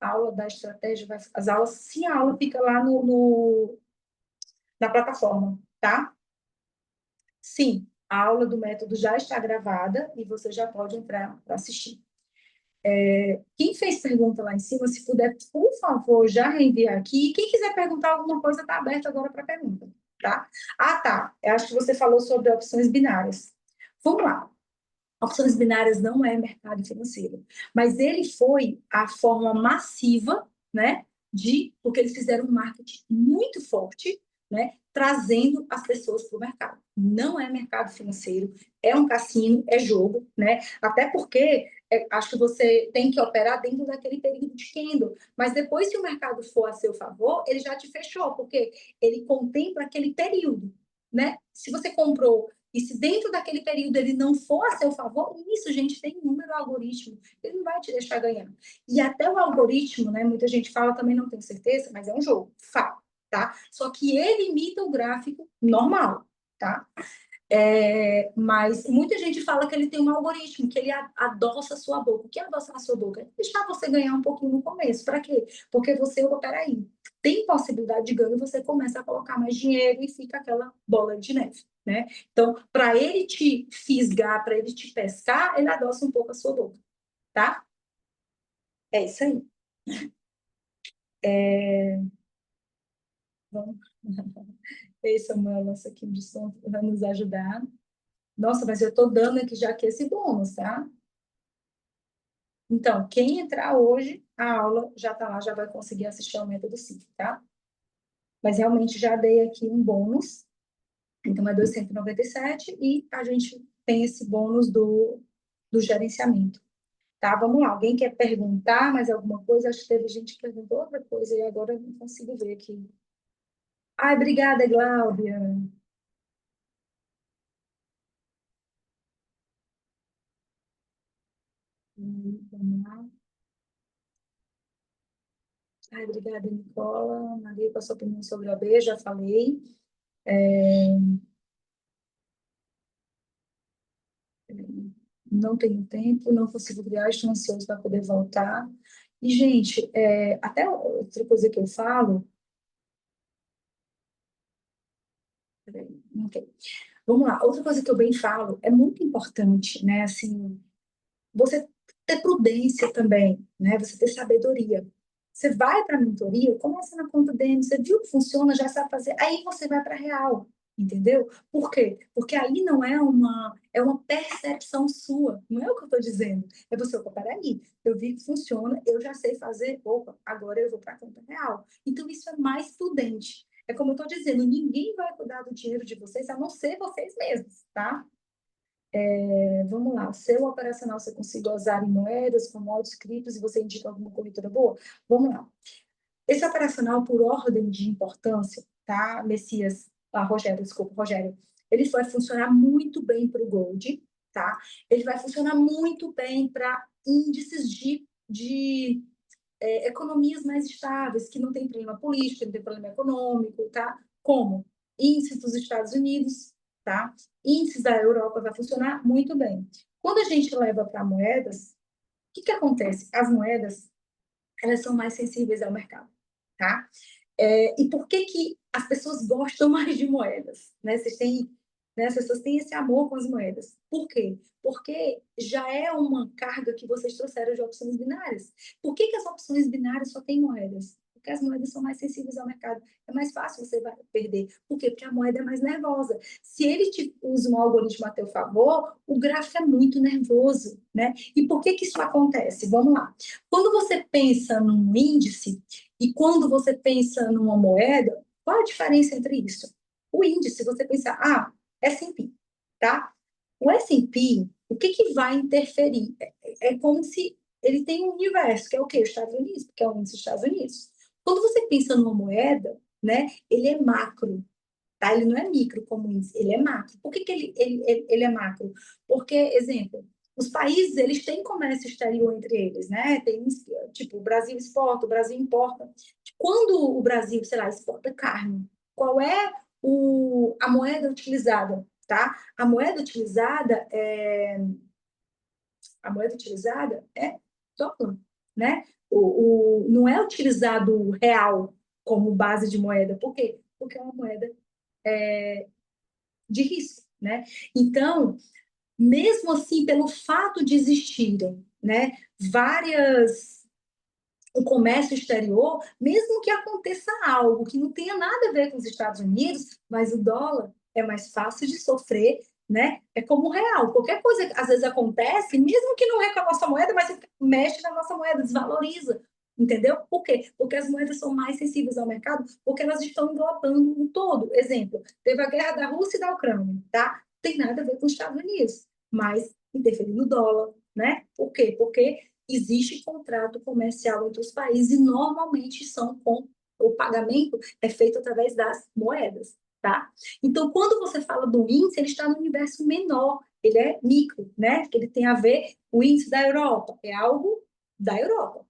Speaker 2: A aula da estratégia, as aulas, sim, a aula fica lá na plataforma, tá? Sim, a aula do método já está gravada e você já pode entrar para assistir. Quem fez pergunta lá em cima, se puder, por favor, já reenviar aqui. E quem quiser perguntar alguma coisa, está aberto agora para pergunta, tá? Ah, tá. Eu acho que você falou sobre opções binárias. Vamos lá. Opções binárias não é mercado financeiro, mas ele foi a forma massiva, né, porque eles fizeram um marketing muito forte, né, trazendo as pessoas para o mercado. Não é mercado financeiro, é um cassino, é jogo, né? Até porque acho que você tem que operar dentro daquele período de candle, mas depois, se o mercado for a seu favor, ele já te fechou, porque ele contempla aquele período, né? Se você comprou e se dentro daquele período ele não for a seu favor, isso, gente, tem número algoritmo, ele não vai te deixar ganhar. E até o algoritmo, né, muita gente fala, também não tenho certeza, mas é um jogo, fato, tá? Só que ele imita o gráfico normal, tá? Mas muita gente fala que ele tem um algoritmo, que ele adoça a sua boca. O que é adoçar a sua boca? É deixar você ganhar um pouquinho no começo. Para quê? Porque você, peraí, tem possibilidade de ganho, você começa a colocar mais dinheiro e fica aquela bola de neve, né? Então, para ele te fisgar, para ele te pescar, ele adoça um pouco a sua boca, tá? É isso aí. Vamos. Esse é o meu nosso aqui de som, vai nos ajudar. Nossa, mas eu estou dando aqui já que esse bônus, tá? Então, quem entrar hoje, a aula já está lá, já vai conseguir assistir ao método CIF, tá? Mas realmente já dei aqui um bônus. Então, é 297 e a gente tem esse bônus do gerenciamento. Tá, vamos lá. Alguém quer perguntar mais alguma coisa? Acho que teve gente que perguntou outra coisa e agora eu não consigo ver aqui. Ai, obrigada, Gláudia. Vamos lá. Ai, obrigada, Nicola. Maria, com a sua opinião sobre a B, já falei. Não tenho tempo, não consigo criar, estou ansioso para poder voltar. E, gente, até outra coisa que eu falo. Peraí, ok. Vamos lá, outra coisa que eu bem falo, é muito importante, né? Assim, você ter prudência também, né? Você ter sabedoria. Você vai para a mentoria, começa na conta demo, você viu que funciona, já sabe fazer, aí você vai para a real, entendeu? Por quê? Porque aí não é uma percepção sua, não é o que eu estou dizendo. É você, opa, peraí, eu vi que funciona, eu já sei fazer, opa, agora eu vou para a conta real. Então, isso é mais prudente. É como eu estou dizendo, ninguém vai cuidar do dinheiro de vocês, a não ser vocês mesmos, tá? Vamos lá, seu operacional você consegue usar em moedas, commodities, criptos e você indica alguma corretora boa? Vamos lá. Esse operacional, por ordem de importância, tá, Messias, Rogério, desculpa, Rogério, ele vai funcionar muito bem para o Gold, tá? Ele vai funcionar muito bem para índices de economias mais estáveis, que não tem problema político, não tem problema econômico, tá? Como índices dos Estados Unidos, tá? Índices da Europa vai funcionar muito bem. Quando a gente leva para moedas, o que acontece? As moedas, elas são mais sensíveis ao mercado, tá? E por que as pessoas gostam mais de moedas? Né? As pessoas têm esse amor com as moedas. Por quê? Porque já é uma carga que vocês trouxeram de opções binárias. Por que as opções binárias só têm moedas? Porque as moedas são mais sensíveis ao mercado. É mais fácil você perder. Por quê? Porque a moeda é mais nervosa. Se ele usa um algoritmo a teu favor, o gráfico é muito nervoso, né? E por que que isso acontece? Vamos lá. Quando você pensa num índice e quando você pensa numa moeda, qual a diferença entre isso? O índice, você pensa, S&P, tá? O S&P, o que que vai interferir? É como se ele tem um universo, que é o quê? Os Estados Unidos, porque é o índice dos Estados Unidos. Quando você pensa numa moeda, né, ele é macro, tá? Ele não é micro como índice, ele é macro. Por que que ele é macro? Porque, exemplo, os países, eles têm comércio exterior entre eles, né? Tem, tipo, o Brasil exporta, o Brasil importa. Quando o Brasil, sei lá, exporta carne, qual é a moeda utilizada, tá? A moeda utilizada é dólar, né? Não é utilizado o real como base de moeda. Por quê? Porque é uma moeda de risco, né? Então, mesmo assim, pelo fato de existirem, né, o comércio exterior, mesmo que aconteça algo que não tenha nada a ver com os Estados Unidos, mas o dólar é mais fácil de sofrer, né? É como o real. Qualquer coisa às vezes acontece, mesmo que não é com a nossa moeda, mas mexe na nossa moeda, desvaloriza. Entendeu? Por quê? Porque as moedas são mais sensíveis ao mercado, porque elas estão englobando um todo. Exemplo, teve a guerra da Rússia e da Ucrânia, tá? Não tem nada a ver com os Estados Unidos, mas interferiu no dólar, né? Por quê? Porque existe contrato comercial entre os países e normalmente o pagamento é feito através das moedas, tá? Então, quando você fala do índice, ele está no universo menor, ele é micro, né? Ele tem a ver o índice da Europa, é algo da Europa,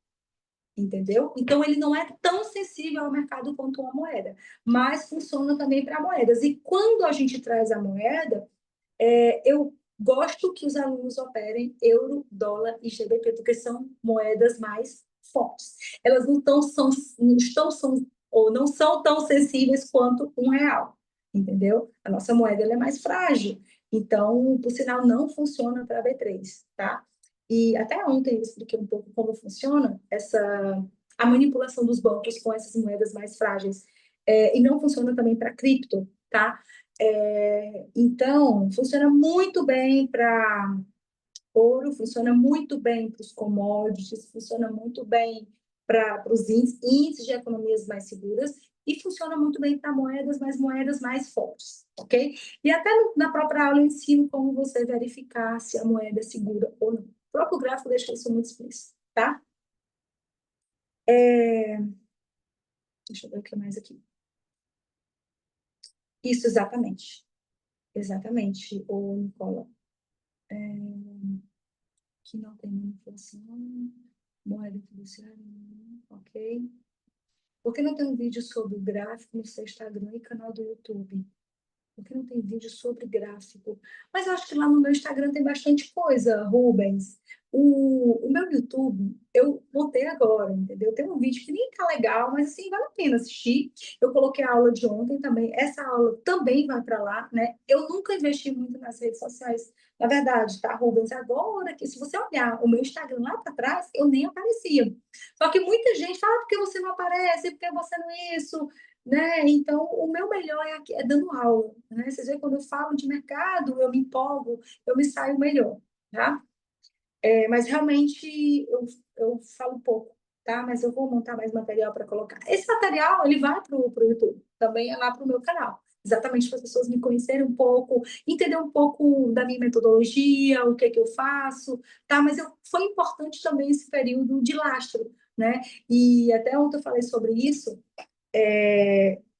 Speaker 2: entendeu? Então, ele não é tão sensível ao mercado quanto uma moeda, mas funciona também para moedas. E quando a gente traz a moeda, eu gosto que os alunos operem euro, dólar e GBP, porque são moedas mais fortes. Elas não estão são, ou não são tão sensíveis quanto um real, entendeu? A nossa moeda ela é mais frágil, então, por sinal, não funciona para B3, tá? E até ontem eu expliquei um pouco como funciona a manipulação dos bancos com essas moedas mais frágeis. E não funciona também para cripto, tá? Então, funciona muito bem para ouro, funciona muito bem para os commodities, funciona muito bem para os índices de economias mais seguras e funciona muito bem para moedas mais fortes, ok? E até na própria aula eu ensino como você verificar se a moeda é segura ou não. O próprio gráfico deixa isso muito explícito, tá? Deixa eu ver o que mais aqui. Isso, exatamente. Exatamente, ô Nicola. Que não tem manipulação, moeda fiduciária, ok. Por que não tem um vídeo sobre gráfico no seu Instagram e canal do YouTube? Por que não tem vídeo sobre gráfico? Mas eu acho que lá no meu Instagram tem bastante coisa, Rubens. O meu YouTube, eu botei agora, entendeu? Tem um vídeo que nem tá legal, mas assim, vale a pena assistir. Eu coloquei a aula de ontem também. Essa aula também vai para lá, né? Eu nunca investi muito nas redes sociais. Na verdade, tá, Rubens? Agora que se você olhar o meu Instagram lá para trás, eu nem aparecia. Só que muita gente fala, por que você não aparece? Por que você não isso? Né? Então, o meu melhor é dando aula, né? Vocês veem, quando eu falo de mercado, eu me empolgo, eu me saio melhor, tá? Mas realmente eu falo pouco, tá? Mas eu vou montar mais material para colocar. Esse material, ele vai para o YouTube, também é lá para o meu canal. Exatamente para as pessoas me conhecerem um pouco, entender um pouco da minha metodologia, o que é que eu faço, tá? Mas foi importante também esse período de lastro, né? E até ontem eu falei sobre isso,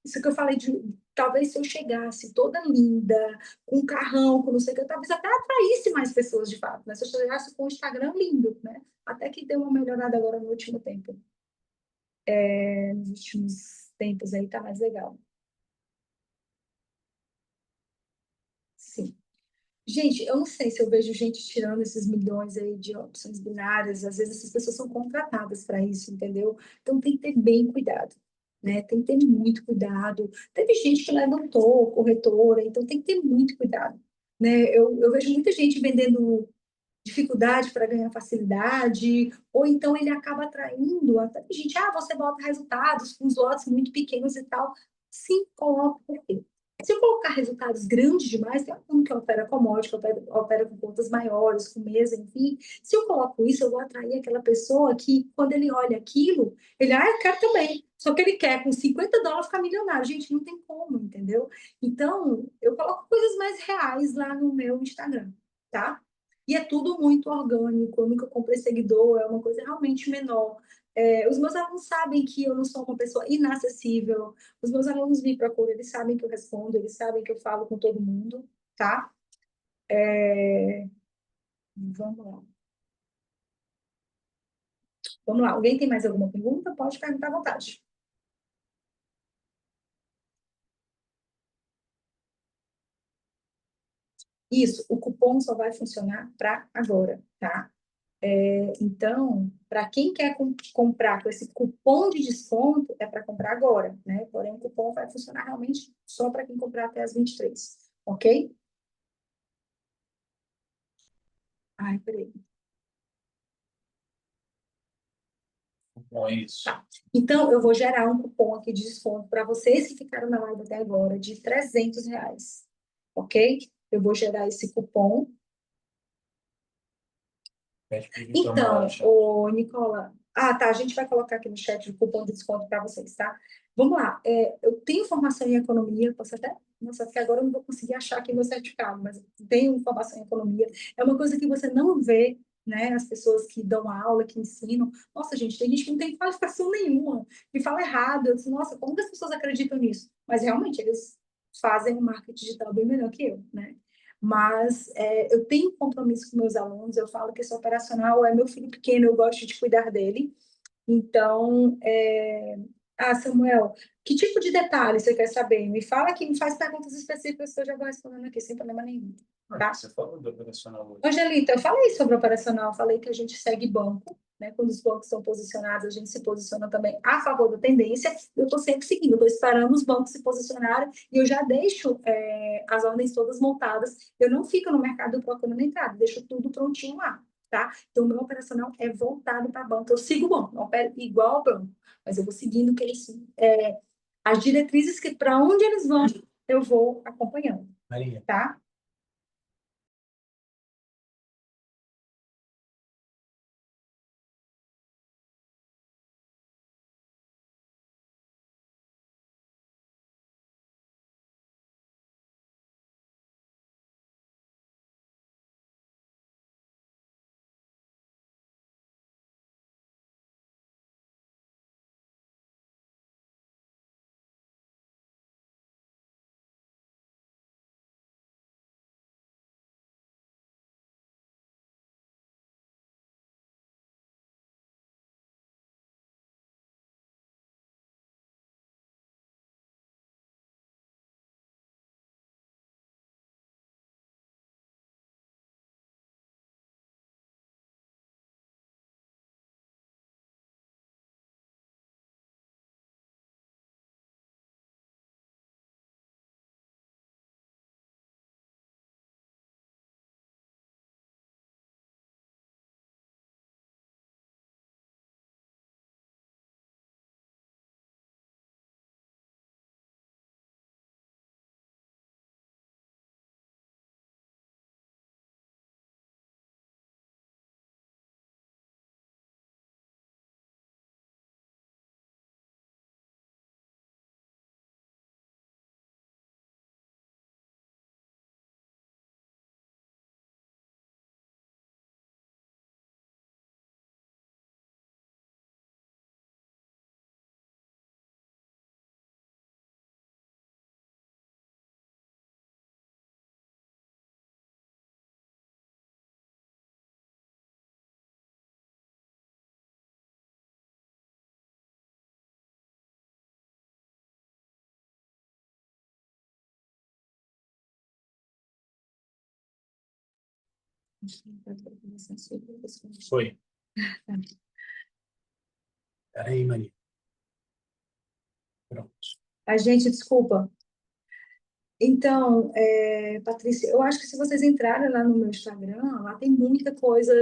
Speaker 2: isso que eu falei de talvez se eu chegasse toda linda, com um carrão, com não sei o que, talvez até atraísse mais pessoas de fato, né? Se eu chegasse com o Instagram lindo, né? Até que deu uma melhorada agora no último tempo. Nos últimos tempos aí tá mais legal. Sim. Gente, eu não sei se eu vejo gente tirando esses milhões aí de opções binárias, às vezes essas pessoas são contratadas para isso, entendeu? Então tem que ter bem cuidado, né? Tem que ter muito cuidado. Teve gente que levantou corretora, então tem que ter muito cuidado, né? Eu vejo muita gente vendendo dificuldade para ganhar facilidade, ou então ele acaba atraindo até gente, você bota resultados com os lotes muito pequenos e tal. Sim, coloco, por quê? Se eu colocar resultados grandes demais, tem um que opera commodity, que opera com contas maiores, com mesa, enfim. Se eu coloco isso, eu vou atrair aquela pessoa que, quando ele olha aquilo, ele, eu quero também. Só que ele quer, com $50, ficar milionário. Gente, não tem como, entendeu? Então, eu coloco coisas mais reais lá no meu Instagram, tá? E é tudo muito orgânico, eu nunca comprei seguidor, é uma coisa realmente menor. Os meus alunos sabem que eu não sou uma pessoa inacessível, os meus alunos me procuram, eles sabem que eu respondo, eles sabem que eu falo com todo mundo, tá? Vamos lá. Vamos lá, alguém tem mais alguma pergunta? Pode perguntar à vontade. Isso, o cupom só vai funcionar para agora, tá? Então, para quem quer comprar com esse cupom de desconto, é para comprar agora, né? Porém, o cupom vai funcionar realmente só para quem comprar até as 23, ok? Ai, peraí.
Speaker 1: Bom, é isso.
Speaker 2: Tá. Então, eu vou gerar um cupom aqui de desconto para vocês que ficaram na live até agora, de R$ 300, ok? Eu vou gerar esse cupom.
Speaker 1: Pede pro Vitor
Speaker 2: Então,
Speaker 1: mandar no chat.
Speaker 2: ô, Nicola... tá, a gente vai colocar aqui no chat o cupom de desconto para vocês, tá? Vamos lá. Eu tenho formação em economia, posso até... Nossa, porque agora eu não vou conseguir achar aqui meu certificado, mas eu tenho formação em economia. É uma coisa que você não vê, né? As pessoas que dão aula, que ensinam. Nossa, gente, tem gente que não tem qualificação nenhuma, que fala errado. Eu disse, nossa, como que as pessoas acreditam nisso? Mas realmente, eles fazem um marketing digital bem melhor que eu, né? Mas eu tenho compromisso com meus alunos, eu falo que esse operacional é meu filho pequeno, eu gosto de cuidar dele. Então, Samuel, que tipo de detalhe você quer saber? Me fala aqui, me faz perguntas específicas que eu já vou respondendo aqui, sem problema nenhum. Tá?
Speaker 1: Você falou do operacional hoje.
Speaker 2: Angelita, eu falei sobre o operacional, falei que a gente segue banco, né? Quando os bancos estão posicionados, a gente se posiciona também a favor da tendência. Eu estou sempre seguindo, eu estou esperando os bancos se posicionarem e eu já deixo as ordens todas montadas. Eu não fico no mercado procurando entrada, deixo tudo prontinho lá, tá? Então, o meu operacional é voltado para banco. Eu sigo o banco, não opero igual ao banco, mas eu vou seguindo que eles, as diretrizes que para onde eles vão, eu vou acompanhando,
Speaker 1: Maria,
Speaker 2: tá?
Speaker 1: foi. Peraí, Maria. Pronto.
Speaker 2: A gente, desculpa. Então, Patrícia, eu acho que se vocês entrarem lá no meu Instagram, lá tem muita coisa.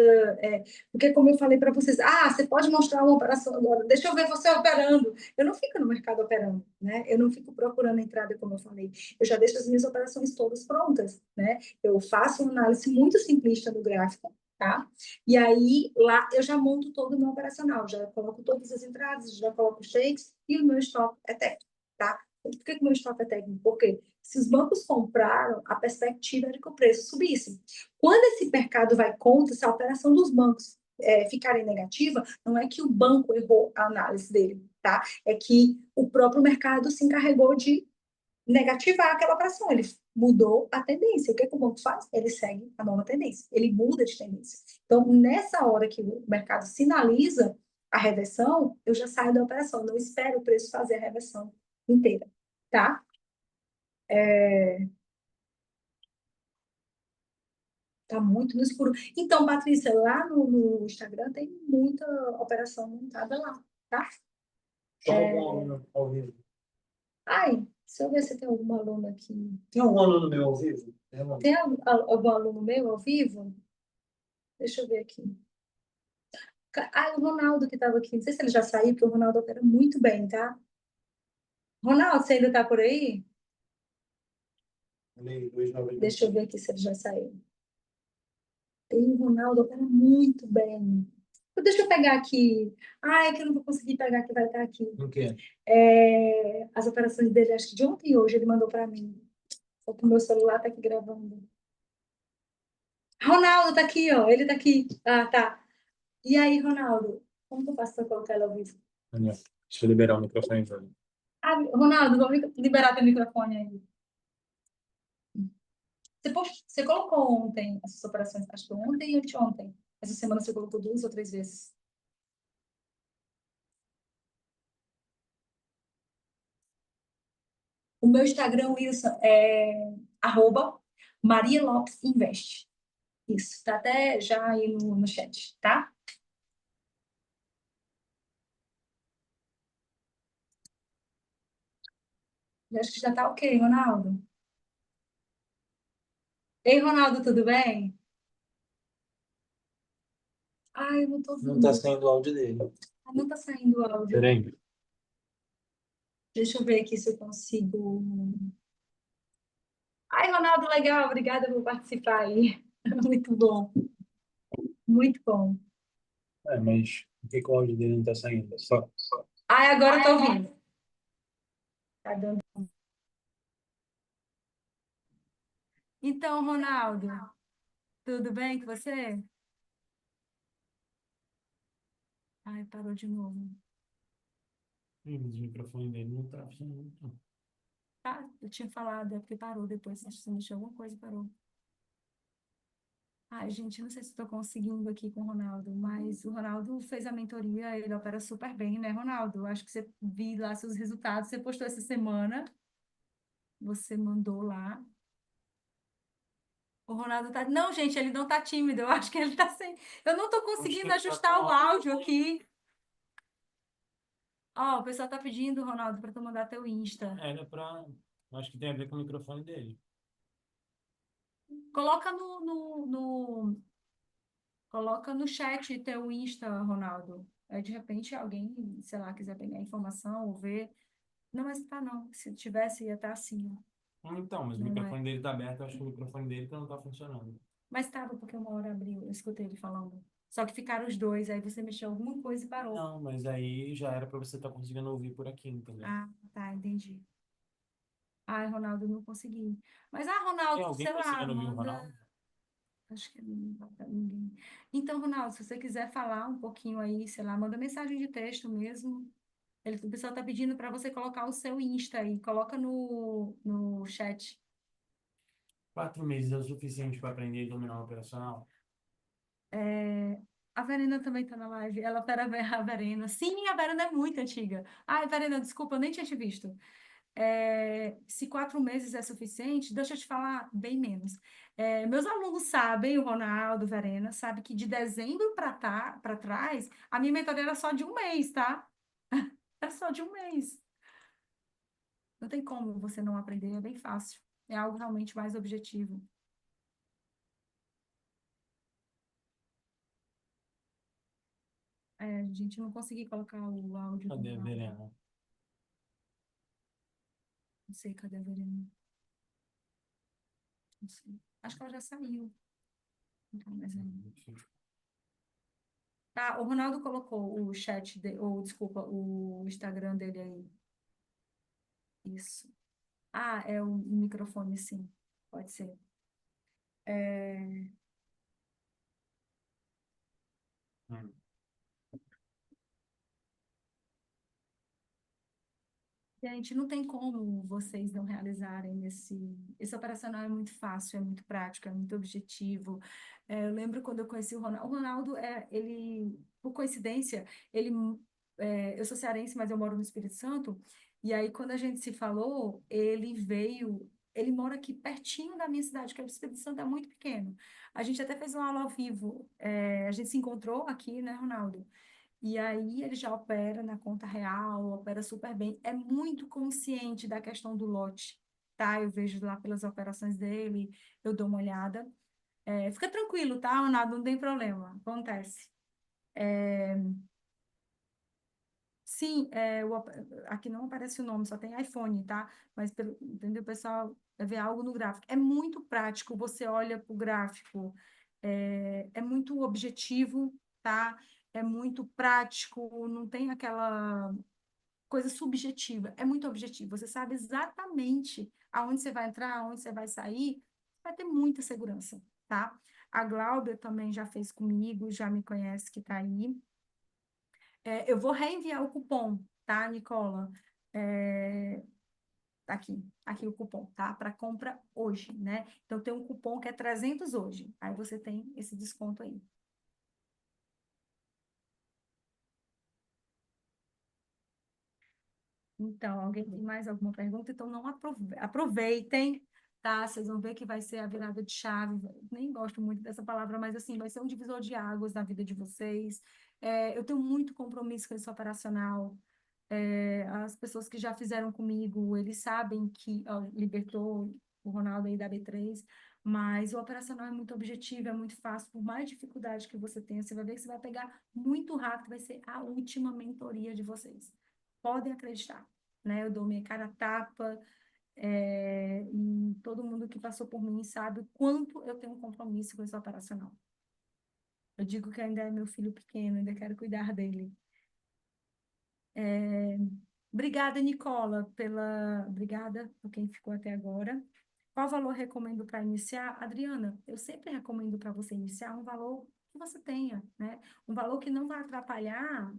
Speaker 2: Porque, como eu falei para vocês, você pode mostrar uma operação agora, deixa eu ver você operando. Eu não fico no mercado operando, né? Eu não fico procurando entrada, como eu falei. Eu já deixo as minhas operações todas prontas, né? Eu faço uma análise muito simplista do gráfico, tá? E aí, lá, eu já monto todo o meu operacional, já coloco todas as entradas, já coloco os shakes e o meu stop é técnico, tá? Por que o meu stop é técnico? Porque se os bancos compraram, a perspectiva era que o preço subisse. Quando esse mercado vai contra, se a operação dos bancos ficarem negativa, não é que o banco errou a análise dele, tá? É que o próprio mercado se encarregou de negativar aquela operação. Ele mudou a tendência. O que o banco faz? Ele segue a nova tendência. Ele muda de tendência. Então, nessa hora que o mercado sinaliza a reversão, eu já saio da operação. Não espero o preço fazer a reversão inteira, tá? Tá muito no escuro. Então, Patrícia, lá no Instagram tem muita operação montada lá, tá?
Speaker 1: Só algum aluno ao vivo.
Speaker 2: Ai, deixa eu ver se tem algum aluno aqui.
Speaker 1: Tem algum aluno meu ao vivo?
Speaker 2: Tem algum aluno meu ao vivo? Deixa eu ver aqui. O Ronaldo que estava aqui. Não sei se ele já saiu, porque o Ronaldo opera muito bem, tá? Ronaldo, você ainda tá por aí?
Speaker 1: Falei 2,90.
Speaker 2: Deixa eu ver aqui se ele já saiu. O Ronaldo opera muito bem. Deixa eu pegar aqui. É que eu não vou conseguir pegar, que vai estar aqui.
Speaker 1: O quê?
Speaker 2: As operações dele, acho que de ontem e hoje, ele mandou para mim. Só que o meu celular tá aqui gravando. Ronaldo tá aqui, ó. Ele tá aqui. Tá. E aí, Ronaldo? Como que eu faço para colocar ele ao vivo?
Speaker 1: Daniel, deixa eu liberar o microfone para ele.
Speaker 2: Ronaldo, vou liberar teu microfone aí. Você colocou ontem essas operações, acho que ontem e anteontem. Essa semana você colocou 2 ou 3 vezes. O meu Instagram, Wilson, é @MariaLopesInvest. Isso, tá até já aí no chat, tá? Eu acho que já tá ok, Ronaldo. Ei, Ronaldo, tudo bem? Eu não tô
Speaker 1: Não
Speaker 2: ouvindo.
Speaker 1: tá saindo o áudio dele.
Speaker 2: Não tá saindo o áudio.
Speaker 1: Peraí.
Speaker 2: Deixa eu ver aqui se eu consigo. Ronaldo, legal, obrigada por participar aí. Muito bom, muito bom.
Speaker 1: Mas por que que o áudio dele não tá saindo? Só.
Speaker 2: Agora eu tô ouvindo. Tá dando. Então, Ronaldo, tudo bem com você? Parou de novo.
Speaker 1: Mas o microfone dele não tá funcionando.
Speaker 2: Eu tinha falado, é porque parou depois. Acho que você mexeu alguma coisa e parou. Gente, não sei se estou conseguindo aqui com o Ronaldo, mas o Ronaldo fez a mentoria, ele opera super bem, né, Ronaldo? Acho que você viu lá seus resultados, você postou essa semana, você mandou lá. O Ronaldo tá. Não, gente, ele não tá tímido, eu acho que ele tá sem. Eu não tô conseguindo ajustar o áudio aqui. O pessoal tá pedindo, Ronaldo, para tu mandar teu Insta.
Speaker 1: Era pra. Acho que tem a ver com o microfone dele.
Speaker 2: Coloca no chat teu Insta, Ronaldo. Aí, de repente, alguém, sei lá, quiser pegar informação ou ver. Não, mas tá não. Se tivesse, ia estar assim, ó.
Speaker 1: Então, mas o
Speaker 2: Não é.
Speaker 1: microfone dele tá aberto, eu acho que o microfone dele que não tá funcionando.
Speaker 2: Mas estava, porque uma hora abriu, eu escutei ele falando. Só que ficaram os dois, aí você mexeu alguma coisa e parou.
Speaker 1: Não, mas aí já era pra você estar conseguindo ouvir por aqui, entendeu?
Speaker 2: Tá, entendi. Ronaldo, não consegui. Mas,
Speaker 1: Tem
Speaker 2: Ronaldo,
Speaker 1: alguém
Speaker 2: sei lá,
Speaker 1: conseguindo ouvir o
Speaker 2: manda.
Speaker 1: Ronaldo?
Speaker 2: Acho que não dá pra ninguém. Então, Ronaldo, se você quiser falar um pouquinho aí, sei lá, manda mensagem de texto mesmo. O pessoal tá pedindo para você colocar o seu Insta aí. Coloca no chat.
Speaker 1: 4 meses é o suficiente para aprender e dominar o operacional?
Speaker 2: A Verena também tá na live. Ela opera a Verena. Sim, a Verena é muito antiga. Verena, desculpa, eu nem tinha te visto. Se 4 meses é suficiente, deixa eu te falar bem menos. Meus alunos sabem, o Ronaldo, Verena, sabe que de dezembro para trás, a minha mentoria era só de um mês, tá? Era só de um mês. Não tem como você não aprender, é bem fácil. É algo realmente mais objetivo. É, a gente não conseguiu colocar o áudio do
Speaker 1: Cadê a
Speaker 2: Ronaldo.
Speaker 1: Verena?
Speaker 2: Não sei, cadê a Verena? Não sei. Acho que ela já saiu. Não tá mais aí. Tá, o Ronaldo colocou o chat, ou desculpa, o Instagram dele aí. Isso. Ah, é o microfone, sim. Pode ser. É,
Speaker 1: Hum.
Speaker 2: gente, não tem como vocês não realizarem esse operacional é muito fácil, é muito prático, é muito objetivo. Eu lembro quando eu conheci o Ronaldo. O Ronaldo, ele, por coincidência, ele, eu sou cearense, mas eu moro no Espírito Santo. E aí, quando a gente se falou, ele veio. Ele mora aqui pertinho da minha cidade, que é o Espírito Santo, é muito pequeno. A gente até fez uma aula ao vivo. A gente se encontrou aqui, né, Ronaldo? E aí ele já opera na conta real, opera super bem. É muito consciente da questão do lote, tá? Eu vejo lá pelas operações dele, eu dou uma olhada. Fica tranquilo, tá, Ronaldo? Não tem problema, acontece. Sim, aqui não aparece o nome, só tem iPhone, tá? Mas, entendeu, pessoal? Vai ver algo no gráfico. É muito prático, você olha para o gráfico, é muito objetivo, tá? É muito prático, não tem aquela coisa subjetiva, é muito objetivo. Você sabe exatamente aonde você vai entrar, aonde você vai sair, vai ter muita segurança, tá? A Glauber também já fez comigo, já me conhece que está aí. Eu vou reenviar o cupom, tá, Nicola? Tá aqui o cupom, tá? Para compra hoje, né? Então tem um cupom que é 300 hoje. Aí você tem esse desconto aí. Então, alguém tem mais alguma pergunta? Então, não aproveitem, tá? Vocês vão ver que vai ser a virada de chave. Nem gosto muito dessa palavra, mas assim, vai ser um divisor de águas na vida de vocês. Eu tenho muito compromisso com esse operacional. As pessoas que já fizeram comigo, eles sabem que ó, libertou o Ronaldo aí da B3, mas o operacional é muito objetivo, é muito fácil. Por mais dificuldade que você tenha, você vai ver que você vai pegar muito rápido, vai ser a última mentoria de vocês. Podem acreditar, né? Eu dou minha cara a tapa, e todo mundo que passou por mim sabe o quanto eu tenho um compromisso com esse operacional. Eu digo que ainda é meu filho pequeno, ainda quero cuidar dele. Obrigada, Nicola, obrigada por quem ficou até agora. Qual valor recomendo para iniciar? Adriana, eu sempre recomendo para você iniciar um valor que você tenha, né? Um valor que não vai atrapalhar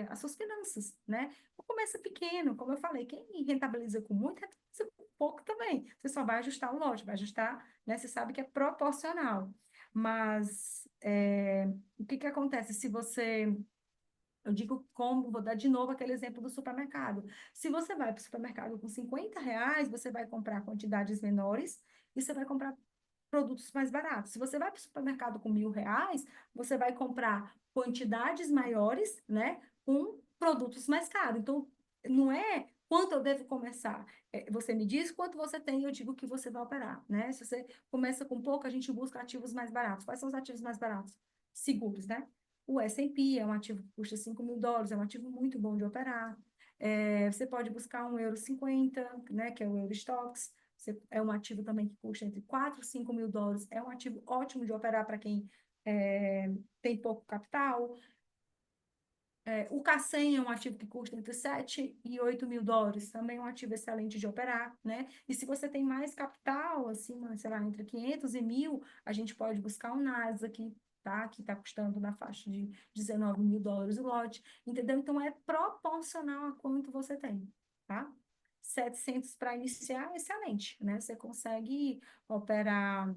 Speaker 2: as suas finanças, né? Começa pequeno, como eu falei, quem rentabiliza com muito, rentabiliza com pouco também. Você só vai ajustar o lote, vai ajustar, né? Você sabe que é proporcional. Mas o que que acontece se você eu digo como, vou dar de novo aquele exemplo do supermercado. Se você vai para o supermercado com R$ 50, você vai comprar quantidades menores e você vai comprar produtos mais baratos. Se você vai para o supermercado com R$ 1.000, você vai comprar quantidades maiores, né, com produtos mais caros. Então, não é quanto eu devo começar. Você me diz quanto você tem, eu digo que você vai operar, né? Se você começa com pouco, a gente busca ativos mais baratos. Quais são os ativos mais baratos? Seguros, né? O S&P é um ativo que custa US$ 5.000, é um ativo muito bom de operar. Você pode buscar um euro 50, né, que é o Eurostoxx. É um ativo também que custa entre 4 e US$ 5.000. É um ativo ótimo de operar para quem tem pouco capital. O CACEM é um ativo que custa entre 7 e US$ 8.000. Também é um ativo excelente de operar, né? E se você tem mais capital, assim, sei lá, entre 500 e 1.000, a gente pode buscar um Nasdaq, tá? Que está custando na faixa de US$ 19.000 o lote, entendeu? Então, é proporcional a quanto você tem, tá? 700 para iniciar, excelente, né? Você consegue operar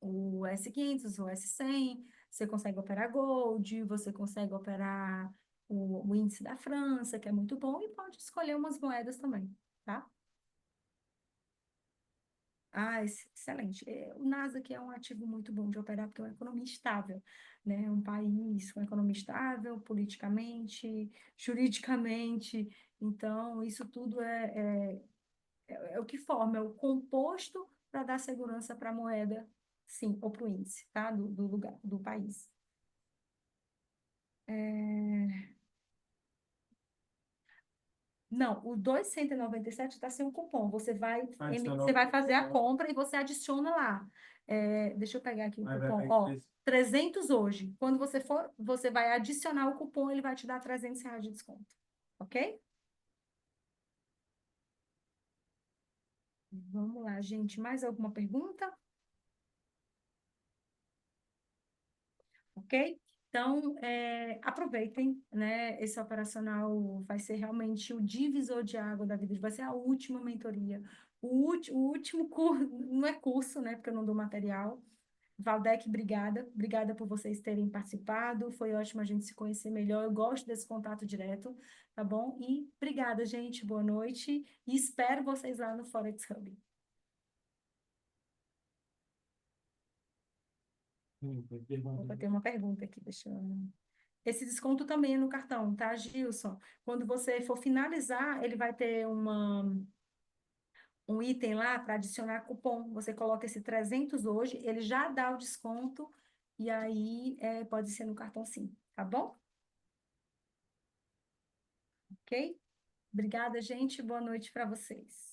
Speaker 2: o S500, o S100, você consegue operar Gold, você consegue operar o índice da França, que é muito bom, e pode escolher umas moedas também, tá? Ah, excelente. O Nasdaq é um ativo muito bom de operar, porque é uma economia estável, né? É um país com economia estável, politicamente, juridicamente. Então, isso tudo é o que forma, é o composto para dar segurança para a moeda, sim, ou para o índice, tá? Do lugar, do país. Não, o 297 está sem o cupom. Você vai fazer a compra e você adiciona lá. Deixa eu pegar aqui o cupom. Ó, 300 hoje. Quando você for, você vai adicionar o cupom, ele vai te dar R$ 300 de desconto. Ok? Vamos lá, gente. Mais alguma pergunta? Ok? Então, aproveitem, né? Esse operacional vai ser realmente o divisor de água da vida, vai ser a última mentoria, o último curso, não é curso, né? Porque eu não dou material. Valdec, obrigada. Obrigada por vocês terem participado. Foi ótimo a gente se conhecer melhor. Eu gosto desse contato direto, tá bom? E obrigada, gente. Boa noite. E espero vocês lá no Forex Hub.
Speaker 1: Tem pergunta.
Speaker 2: Opa, tem uma pergunta aqui, deixa eu... Esse desconto também é no cartão, tá, Gilson? Quando você for finalizar, ele vai ter um item lá para adicionar cupom. Você coloca esse 300 hoje, ele já dá o desconto, e aí pode ser no cartão sim, tá bom? Ok? Obrigada, gente. Boa noite para vocês.